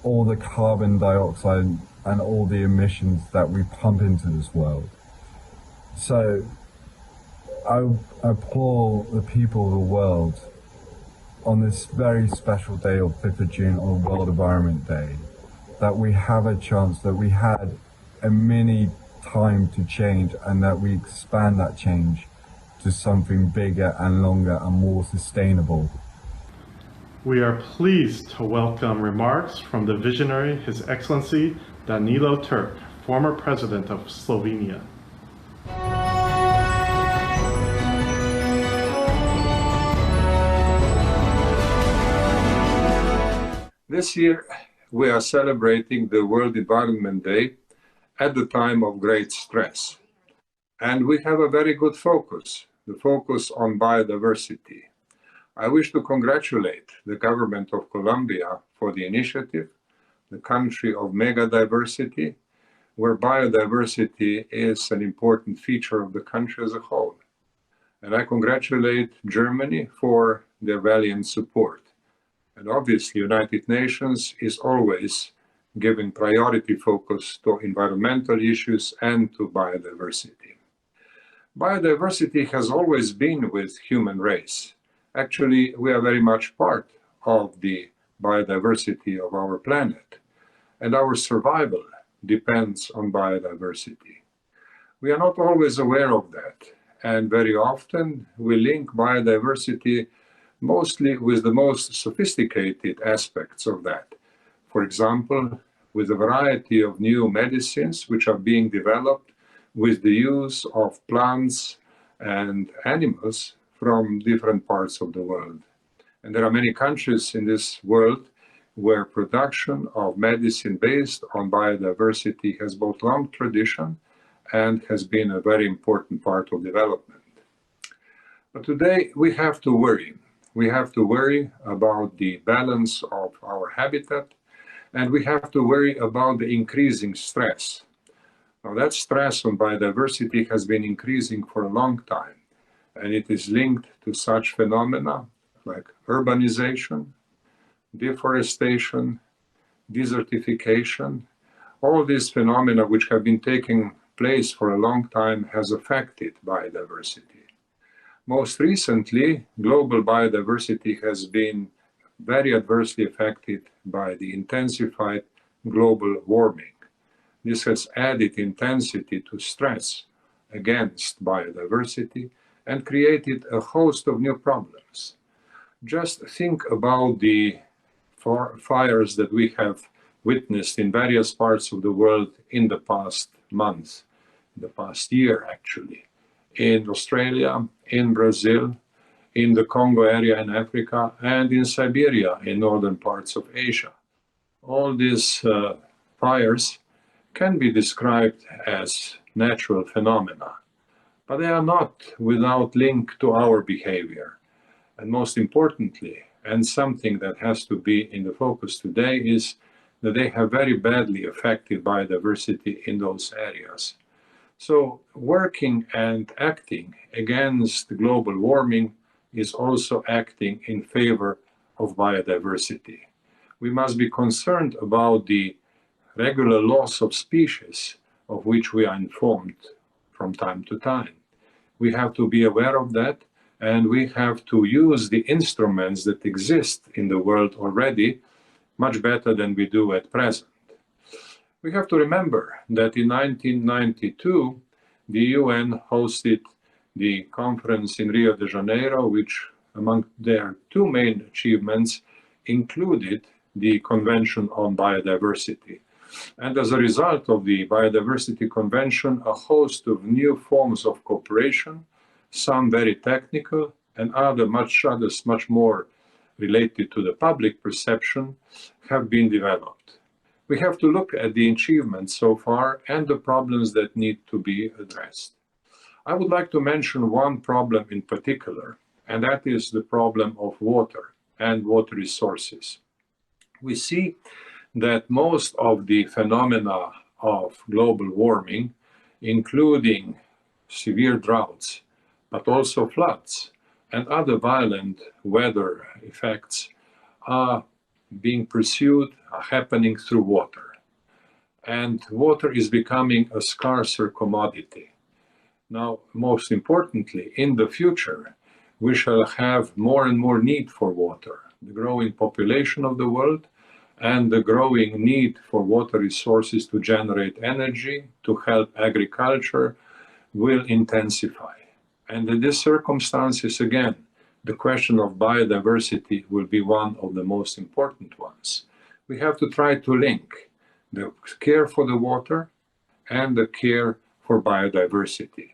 all the carbon dioxide and all the emissions that we pump into this world. So I applaud the people of the world on this very special day of 5th of June, on World Environment Day, that we have a chance, that we had a mini time to change, and that we expand that change to something bigger and longer and more sustainable. We are pleased to welcome remarks from the visionary, His Excellency Danilo Turk, former President of Slovenia. This year, we are celebrating the World Environment Day at the time of great stress. And we have a very good focus, the focus on biodiversity. I wish to congratulate the government of Colombia for the initiative, the country of mega diversity, where biodiversity is an important feature of the country as a whole. And I congratulate Germany for their valiant support. And obviously, United Nations is always giving priority focus to environmental issues and to biodiversity. Biodiversity has always been with human race. Actually, we are very much part of the biodiversity of our planet, and our survival depends on biodiversity. We are not always aware of that, and very often we link biodiversity mostly with the most sophisticated aspects of that. For example, with a variety of new medicines which are being developed with the use of plants and animals from different parts of the world. And there are many countries in this world where production of medicine based on biodiversity has both long tradition and has been a very important part of development. But today we have to worry. We have to worry about the balance of our habitat, and we have to worry about the increasing stress. Now, that stress on biodiversity has been increasing for a long time, and it is linked to such phenomena like urbanization, deforestation, desertification. All these phenomena which have been taking place for a long time has affected biodiversity. Most recently, global biodiversity has been very adversely affected by the intensified global warming. This has added intensity to stress against biodiversity and created a host of new problems. Just think about the fires that we have witnessed in various parts of the world in the past month, the past year actually, in Australia, in Brazil, in the Congo area in Africa, and in Siberia in northern parts of Asia. All these fires can be described as natural phenomena, but they are not without link to our behavior. And most importantly, and something that has to be in the focus today, is that they have very badly affected biodiversity in those areas. So working and acting against global warming is also acting in favor of biodiversity. We must be concerned about the regular loss of species of which we are informed from time to time. We have to be aware of that, and we have to use the instruments that exist in the world already much better than we do at present. We have to remember that in 1992, the UN hosted the conference in Rio de Janeiro, which among their two main achievements included the Convention on Biodiversity. And as a result of the Biodiversity Convention, a host of new forms of cooperation, some very technical and others much more related to the public perception, have been developed. We have to look at the achievements so far and the problems that need to be addressed. I would like to mention one problem in particular, and that is the problem of water and water resources. We see that most of the phenomena of global warming, including severe droughts, but also floods and other violent weather effects, are being pursued, are happening through water. And water is becoming a scarcer commodity. Now, most importantly, in the future, we shall have more and more need for water. The growing population of the world and the growing need for water resources to generate energy, to help agriculture, will intensify. And in these circumstances, again, the question of biodiversity will be one of the most important ones. We have to try to link the care for the water and the care for biodiversity.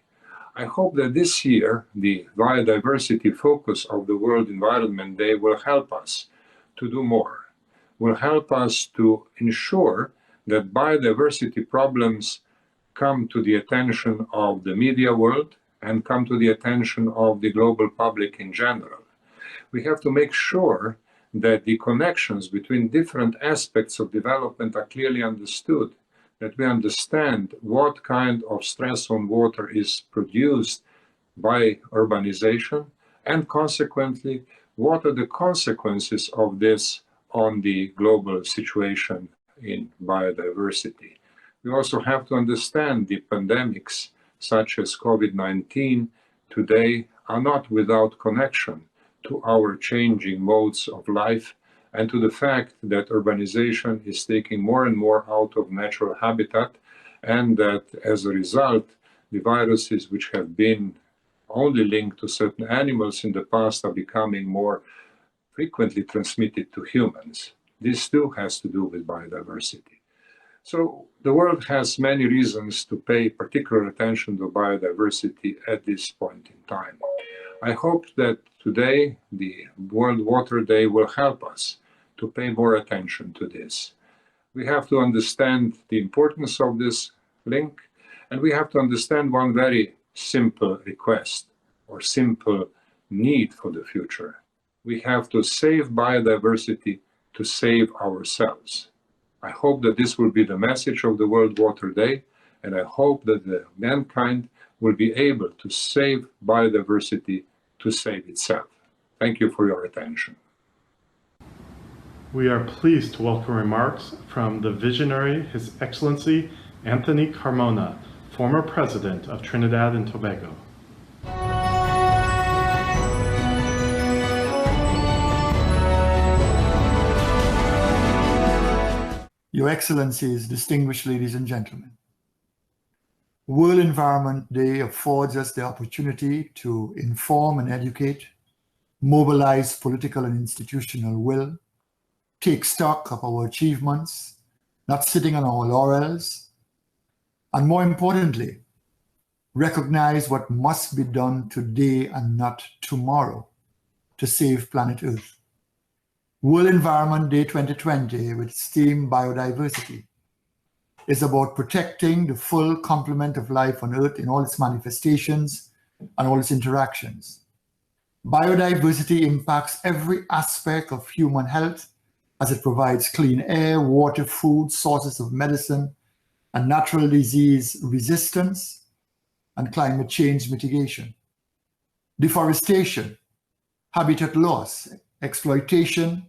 I hope that this year, the biodiversity focus of the World Environment Day will help us to do more, will help us to ensure that biodiversity problems come to the attention of the media world and come to the attention of the global public in general. We have to make sure that the connections between different aspects of development are clearly understood, that we understand what kind of stress on water is produced by urbanization, and consequently, what are the consequences of this on the global situation in biodiversity. We also have to understand the pandemics such as COVID-19 today are not without connection to our changing modes of life and to the fact that urbanization is taking more and more out of natural habitat, and that as a result, the viruses which have been only linked to certain animals in the past are becoming more frequently transmitted to humans. This too has to do with biodiversity. So the world has many reasons to pay particular attention to biodiversity at this point in time. I hope that today, the World Water Day will help us to pay more attention to this. We have to understand the importance of this link, and we have to understand one very simple request or simple need for the future. We have to save biodiversity to save ourselves. I hope that this will be the message of the World Water Day, and I hope that mankind will be able to save biodiversity to save itself. Thank you for your attention. We are pleased to welcome remarks from the visionary, His Excellency Anthony Carmona, former President of Trinidad and Tobago. Your Excellencies, distinguished ladies and gentlemen, World Environment Day affords us the opportunity to inform and educate, mobilize political and institutional will, take stock of our achievements, not sitting on our laurels, and more importantly, recognize what must be done today and not tomorrow to save planet Earth. World Environment Day 2020, with its theme Biodiversity, is about protecting the full complement of life on Earth in all its manifestations and all its interactions. Biodiversity impacts every aspect of human health as it provides clean air, water, food, sources of medicine, and natural disease resistance, and climate change mitigation. Deforestation, habitat loss, exploitation,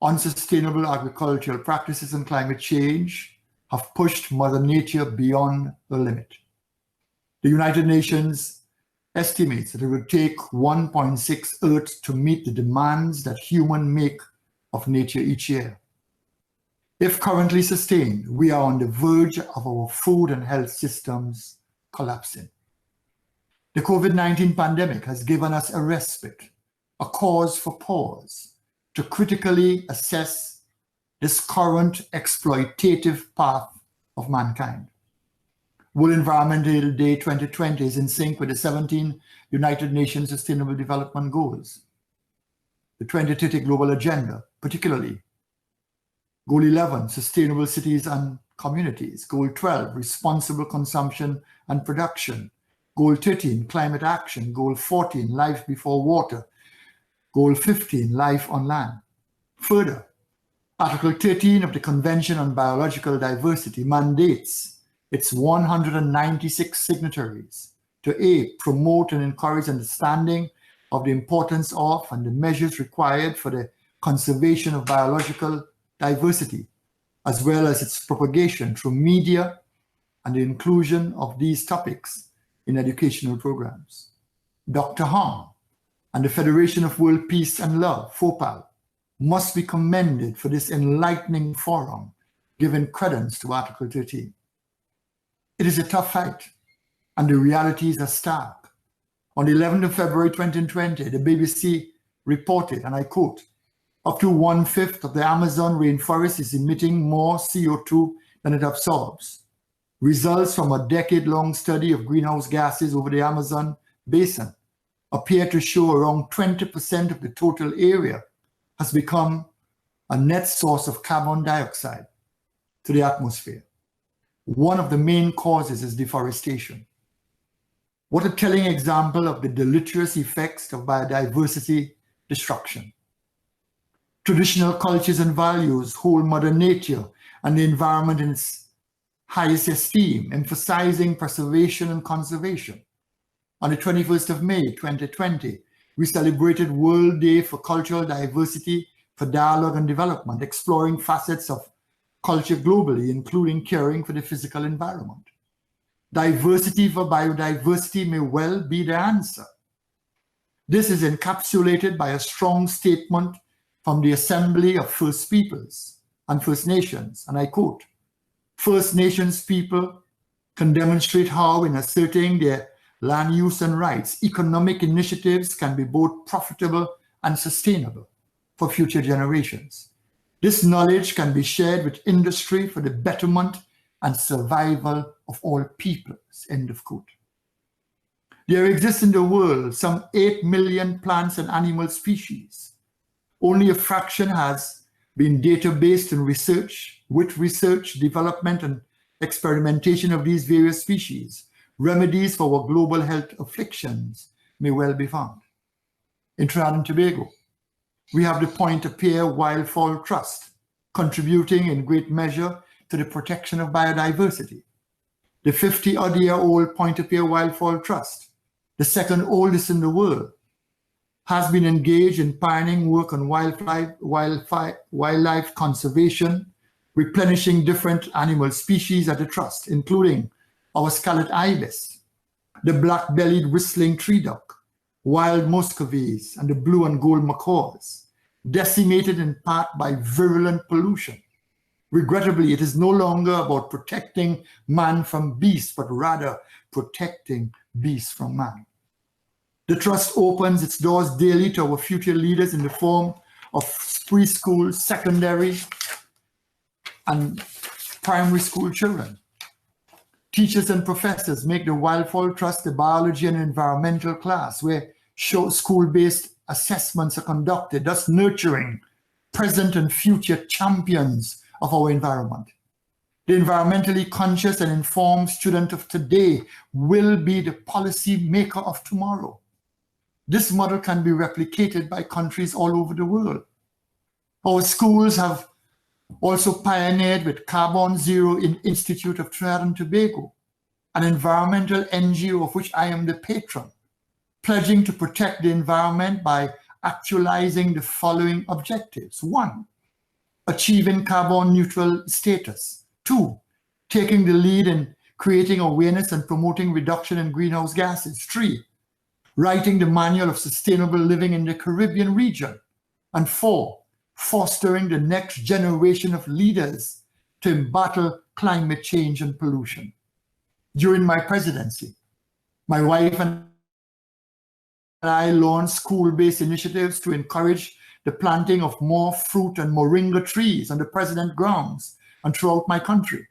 unsustainable agricultural practices, and climate change have pushed Mother Nature beyond the limit. The United Nations estimates that it will take 1.6 Earth to meet the demands that humans make of nature each year. If currently sustained, we are on the verge of our food and health systems collapsing. The COVID-19 pandemic has given us a respite, a cause for pause, to critically assess this current exploitative path of mankind. World Environmental Day 2020 is in sync with the 17 United Nations Sustainable Development Goals, the 2030 Global Agenda, particularly Goal 11, Sustainable Cities and Communities, Goal 12, Responsible Consumption and Production, Goal 13, Climate Action, Goal 14, Life Before Water, Goal 15, Life on Land. Further, Article 13 of the Convention on Biological Diversity mandates its 196 signatories to A, promote and encourage understanding of the importance of and the measures required for the conservation of biological diversity, as well as its propagation through media and the inclusion of these topics in educational programs. Dr. Hong and the Federation of World Peace and Love, FOPAL, must be commended for this enlightening forum, giving credence to Article 13. It is a tough fight, and the realities are stark. On the 11th of February 2020, the BBC reported, and I quote, up to 1/5 of the Amazon rainforest is emitting more CO2 than it absorbs. Results from a decade-long study of greenhouse gases over the Amazon basin appear to show around 20% of the total area has become a net source of carbon dioxide to the atmosphere. One of the main causes is deforestation. What a telling example of the deleterious effects of biodiversity destruction. Traditional cultures and values hold Mother Nature and the environment in its highest esteem, emphasizing preservation and conservation. On the 21st of May, 2020, we celebrated World Day for Cultural Diversity for Dialogue and Development, exploring facets of culture globally, including caring for the physical environment. Diversity for biodiversity may well be the answer. This is encapsulated by a strong statement from the Assembly of First Peoples and First Nations, and I quote, First Nations people can demonstrate how, in asserting their land use and rights, economic initiatives can be both profitable and sustainable for future generations. This knowledge can be shared with industry for the betterment and survival of all peoples, end of quote. There exists in the world some 8 million plants and animal species. Only a fraction has been databased in research. With research, development, and experimentation of these various species, remedies for our global health afflictions may well be found. In Trinidad and Tobago, we have the Point-a-Pierre Wildfowl Trust, contributing in great measure to the protection of biodiversity. The 50-odd-year-old Point-a-Pierre Wildfowl Trust, the second oldest in the world, has been engaged in pioneering work on wildlife conservation, replenishing different animal species at the trust, including our scarlet ibis, the black-bellied whistling tree duck, wild muscovies, and the blue and gold macaws, decimated in part by virulent pollution. Regrettably, it is no longer about protecting man from beast, but rather protecting beast from man. The trust opens its doors daily to our future leaders in the form of preschool, secondary, and primary school children. Teachers and professors make the Wildfowl Trust the biology and environmental class where school-based assessments are conducted, thus nurturing present and future champions of our environment. The environmentally conscious and informed student of today will be the policy maker of tomorrow. This model can be replicated by countries all over the world. Our schools have also pioneered with Carbon Zero Institute of Trinidad and Tobago, an environmental NGO of which I am the patron, pledging to protect the environment by actualizing the following objectives. 1, achieving carbon neutral status. 2, taking the lead in creating awareness and promoting reduction in greenhouse gases. 3, writing the manual of sustainable living in the Caribbean region. And 4, fostering the next generation of leaders to battle climate change and pollution. During my presidency, my wife and I launched school-based initiatives to encourage the planting of more fruit and moringa trees on the president grounds and throughout my country.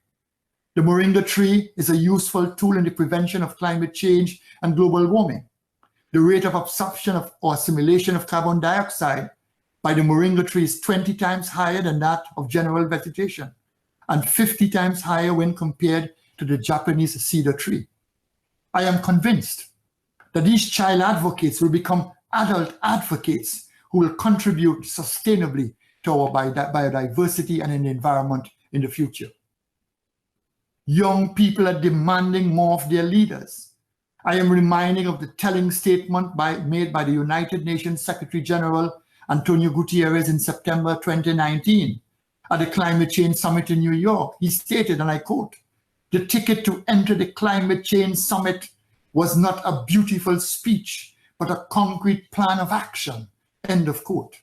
The moringa tree is a useful tool in the prevention of climate change and global warming. The rate of absorption of or assimilation of carbon dioxide by the moringa tree is 20 times higher than that of general vegetation and 50 times higher when compared to the Japanese cedar tree. I am convinced that these child advocates will become adult advocates who will contribute sustainably to our biodiversity and an environment in the future. Young people are demanding more of their leaders. I am reminding of the telling statement made by the United Nations Secretary General Antonio Guterres in September 2019 at the Climate Change Summit in New York. He stated, and I quote, "The ticket to enter the Climate Change Summit was not a beautiful speech, but a concrete plan of action," end of quote.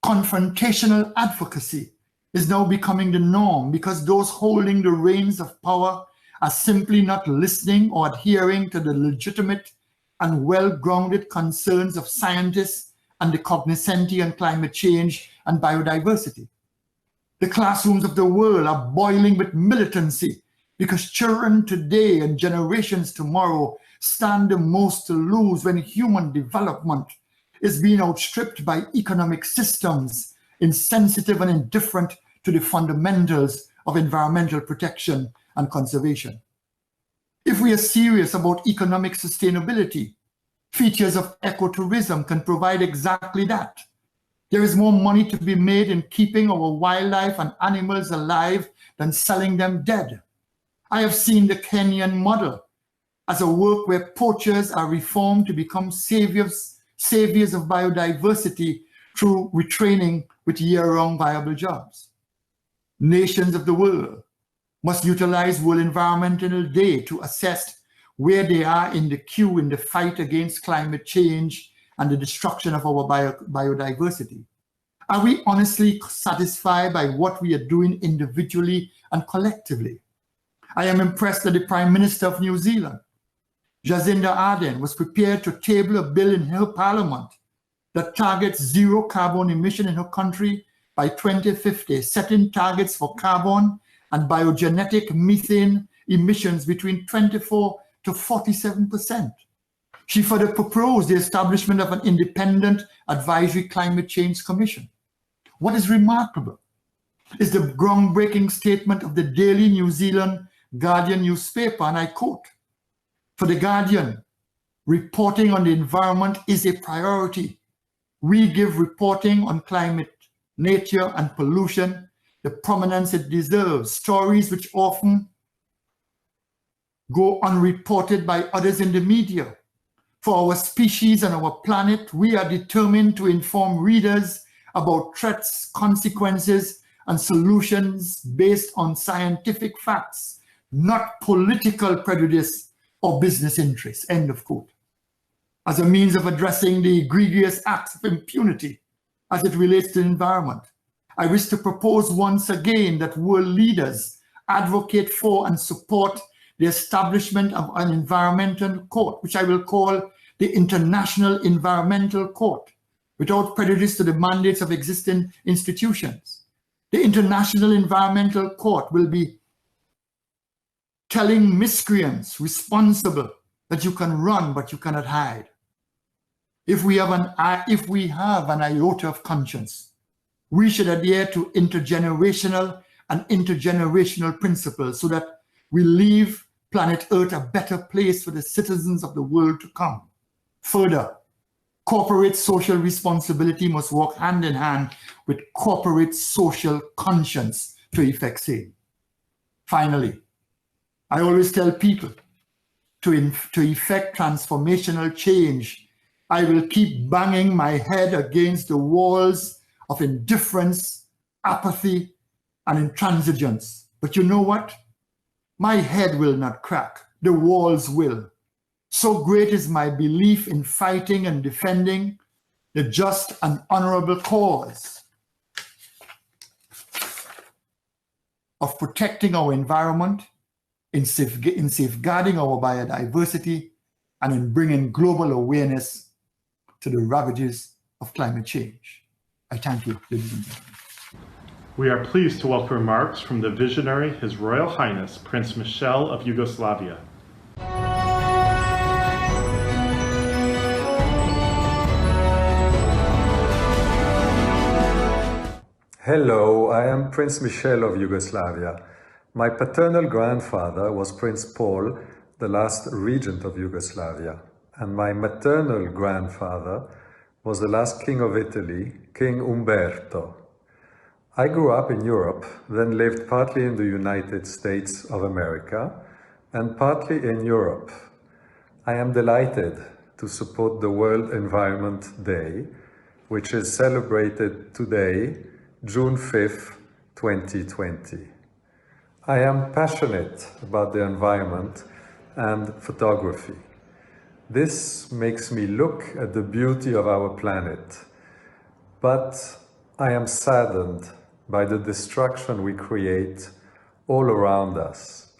Confrontational advocacy is now becoming the norm because those holding the reins of power are simply not listening or adhering to the legitimate and well-grounded concerns of scientists and the cognoscenti on climate change and biodiversity. The classrooms of the world are boiling with militancy because children today and generations tomorrow stand the most to lose when human development is being outstripped by economic systems insensitive and indifferent to the fundamentals of environmental protection and conservation. If we are serious about economic sustainability, features of ecotourism can provide exactly that. There is more money to be made in keeping our wildlife and animals alive than selling them dead. I have seen the Kenyan model as a work where poachers are reformed to become saviors of biodiversity through retraining with year-round viable jobs. Nations of the world must utilize World Environmental Day to assess where they are in the queue in the fight against climate change and the destruction of our biodiversity. Are we honestly satisfied by what we are doing individually and collectively? I am impressed that the Prime Minister of New Zealand, Jacinda Ardern, was prepared to table a bill in her parliament that targets zero carbon emission in her country by 2050, setting targets for carbon and biogenetic methane emissions between 24 to 47%. She further proposed the establishment of an independent advisory climate change commission. What is remarkable is the groundbreaking statement of the daily New Zealand Guardian newspaper, and I quote, "For the Guardian, reporting on the environment is a priority. We give reporting on climate, nature, and pollution the prominence it deserves, stories which often go unreported by others in the media. For our species and our planet, we are determined to inform readers about threats, consequences, and solutions based on scientific facts, not political prejudice or business interests," end of quote. As a means of addressing the egregious acts of impunity as it relates to the environment, I wish to propose once again that world leaders advocate for and support the establishment of an environmental court, which I will call the International Environmental Court, without prejudice to the mandates of existing institutions. The International Environmental Court will be telling miscreants responsible that you can run, but you cannot hide. If we have an iota of conscience, we should adhere to intergenerational principles so that we leave planet Earth a better place for the citizens of the world to come. Further, corporate social responsibility must work hand in hand with corporate social conscience to effect same. Finally, I always tell people to effect transformational change, I will keep banging my head against the walls of indifference, apathy, and intransigence. But you know what? My head will not crack, the walls will. So great is my belief in fighting and defending the just and honorable cause of protecting our environment, in safeguarding our biodiversity, and in bringing global awareness to the ravages of climate change. I thank you, ladies and gentlemen. We are pleased to welcome remarks from the visionary His Royal Highness Prince Michel of Yugoslavia. Hello, I am Prince Michel of Yugoslavia. My paternal grandfather was Prince Paul, the last regent of Yugoslavia, and my maternal grandfather was the last king of Italy, King Umberto. I grew up in Europe, then lived partly in the United States of America and partly in Europe. I am delighted to support the World Environment Day, which is celebrated today, June 5th, 2020. I am passionate about the environment and photography. This makes me look at the beauty of our planet, but I am saddened by the destruction we create all around us.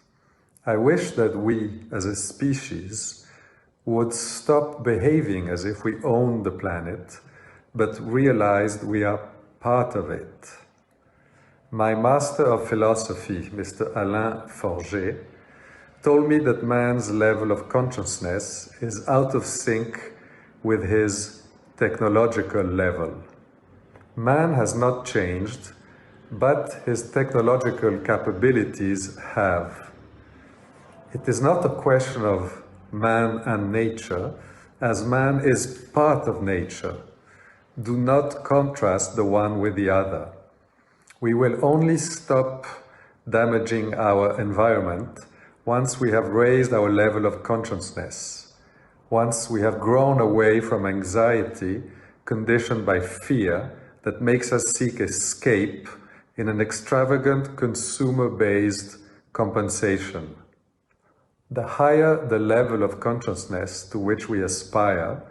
I wish that we, as a species, would stop behaving as if we own the planet, but realized we are part of it. My Master of Philosophy, Mr. Alain Forget, told me that man's level of consciousness is out of sync with his technological level. Man has not changed, but his technological capabilities have. It is not a question of man and nature, as man is part of nature. Do not contrast the one with the other. We will only stop damaging our environment once we have raised our level of consciousness, once we have grown away from anxiety conditioned by fear that makes us seek escape in an extravagant consumer-based compensation. The higher the level of consciousness to which we aspire,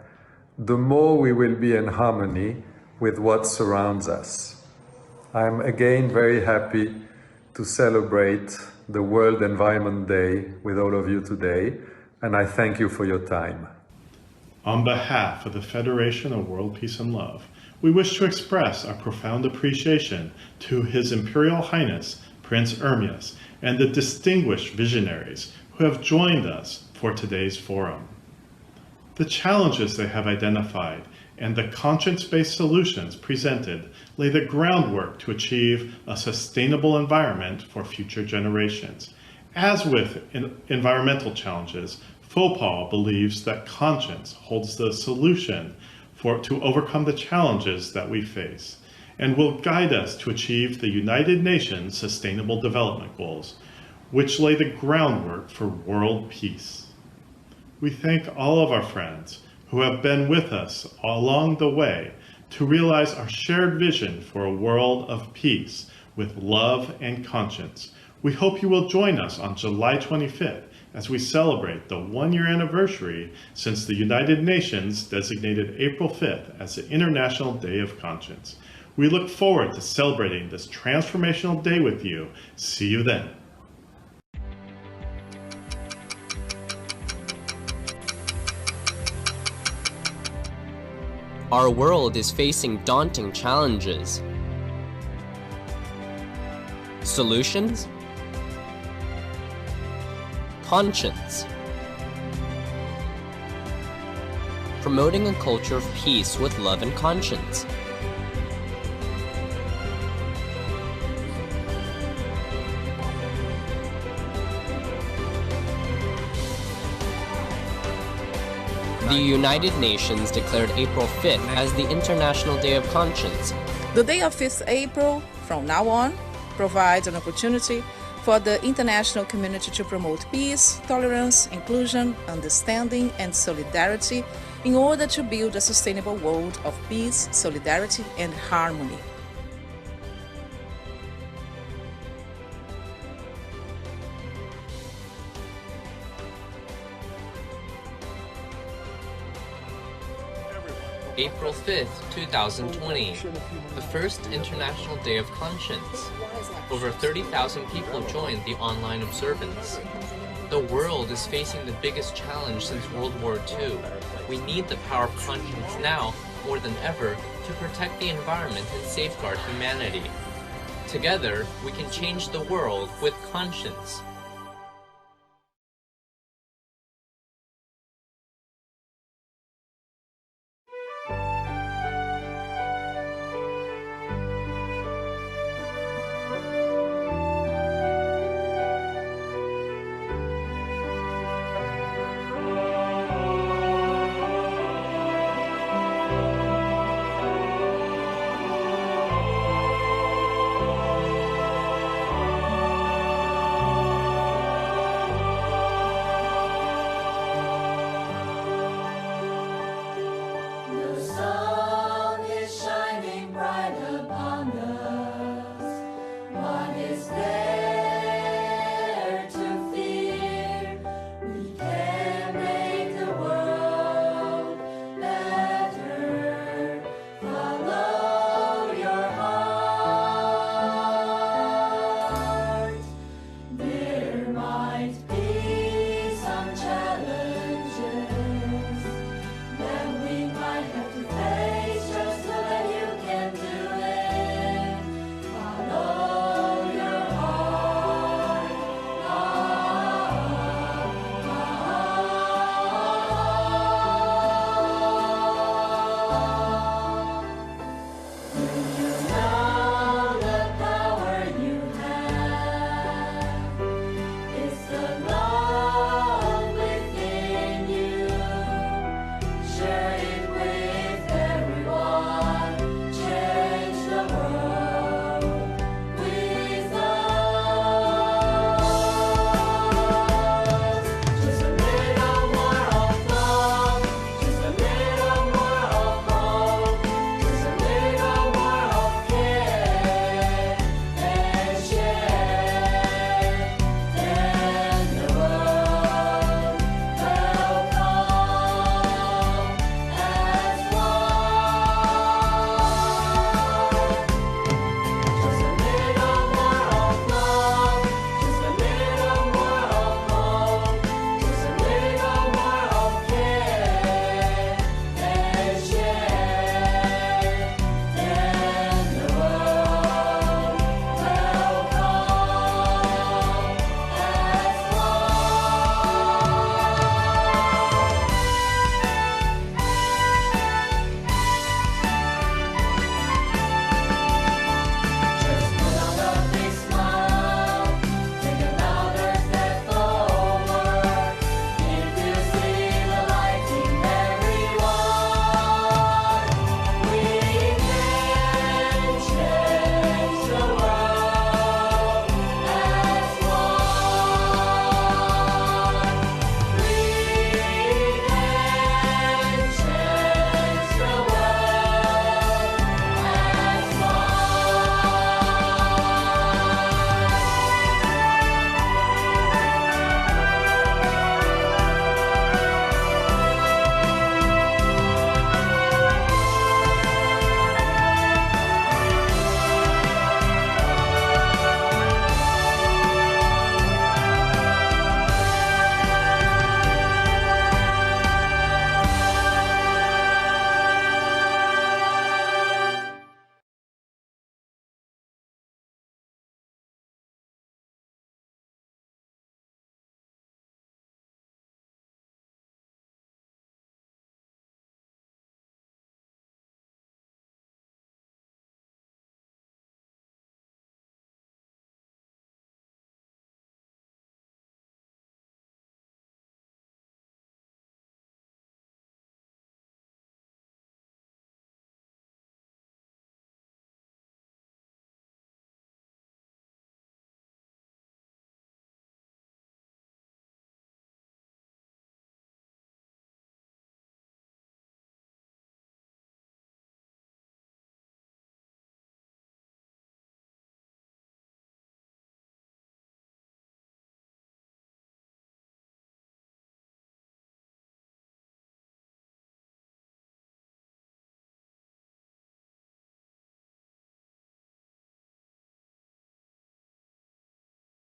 the more we will be in harmony with what surrounds us. I am again very happy to celebrate the World Environment Day with all of you today, and I thank you for your time. On behalf of the Federation of World Peace and Love, we wish to express our profound appreciation to His Imperial Highness Prince Ermias and the distinguished visionaries who have joined us for today's forum. The challenges they have identified and the conscience-based solutions presented lay the groundwork to achieve a sustainable environment for future generations. As with environmental challenges, FOPAL believes that conscience holds the solution to overcome the challenges that we face and will guide us to achieve the United Nations Sustainable Development Goals, which lay the groundwork for world peace. We thank all of our friends who have been with us along the way to realize our shared vision for a world of peace with love and conscience. We hope you will join us on July 25th as we celebrate the one-year anniversary since the United Nations designated April 5th as the International Day of Conscience. We look forward to celebrating this transformational day with you. See you then. Our world is facing daunting challenges. Solutions? Conscience. From promoting a culture of peace with love and conscience. The United Nations declared April 5th as the International Day of Conscience. The day of 5th April, from now on, provides an opportunity for the international community to promote peace, tolerance, inclusion, understanding, and solidarity in order to build a sustainable world of peace, solidarity, and harmony. April 5th, 2020, the first International Day of Conscience. Over 30,000 people joined the online observance. The world is facing the biggest challenge since World War II. We need the power of conscience now, more than ever, to protect the environment and safeguard humanity. Together, we can change the world with conscience.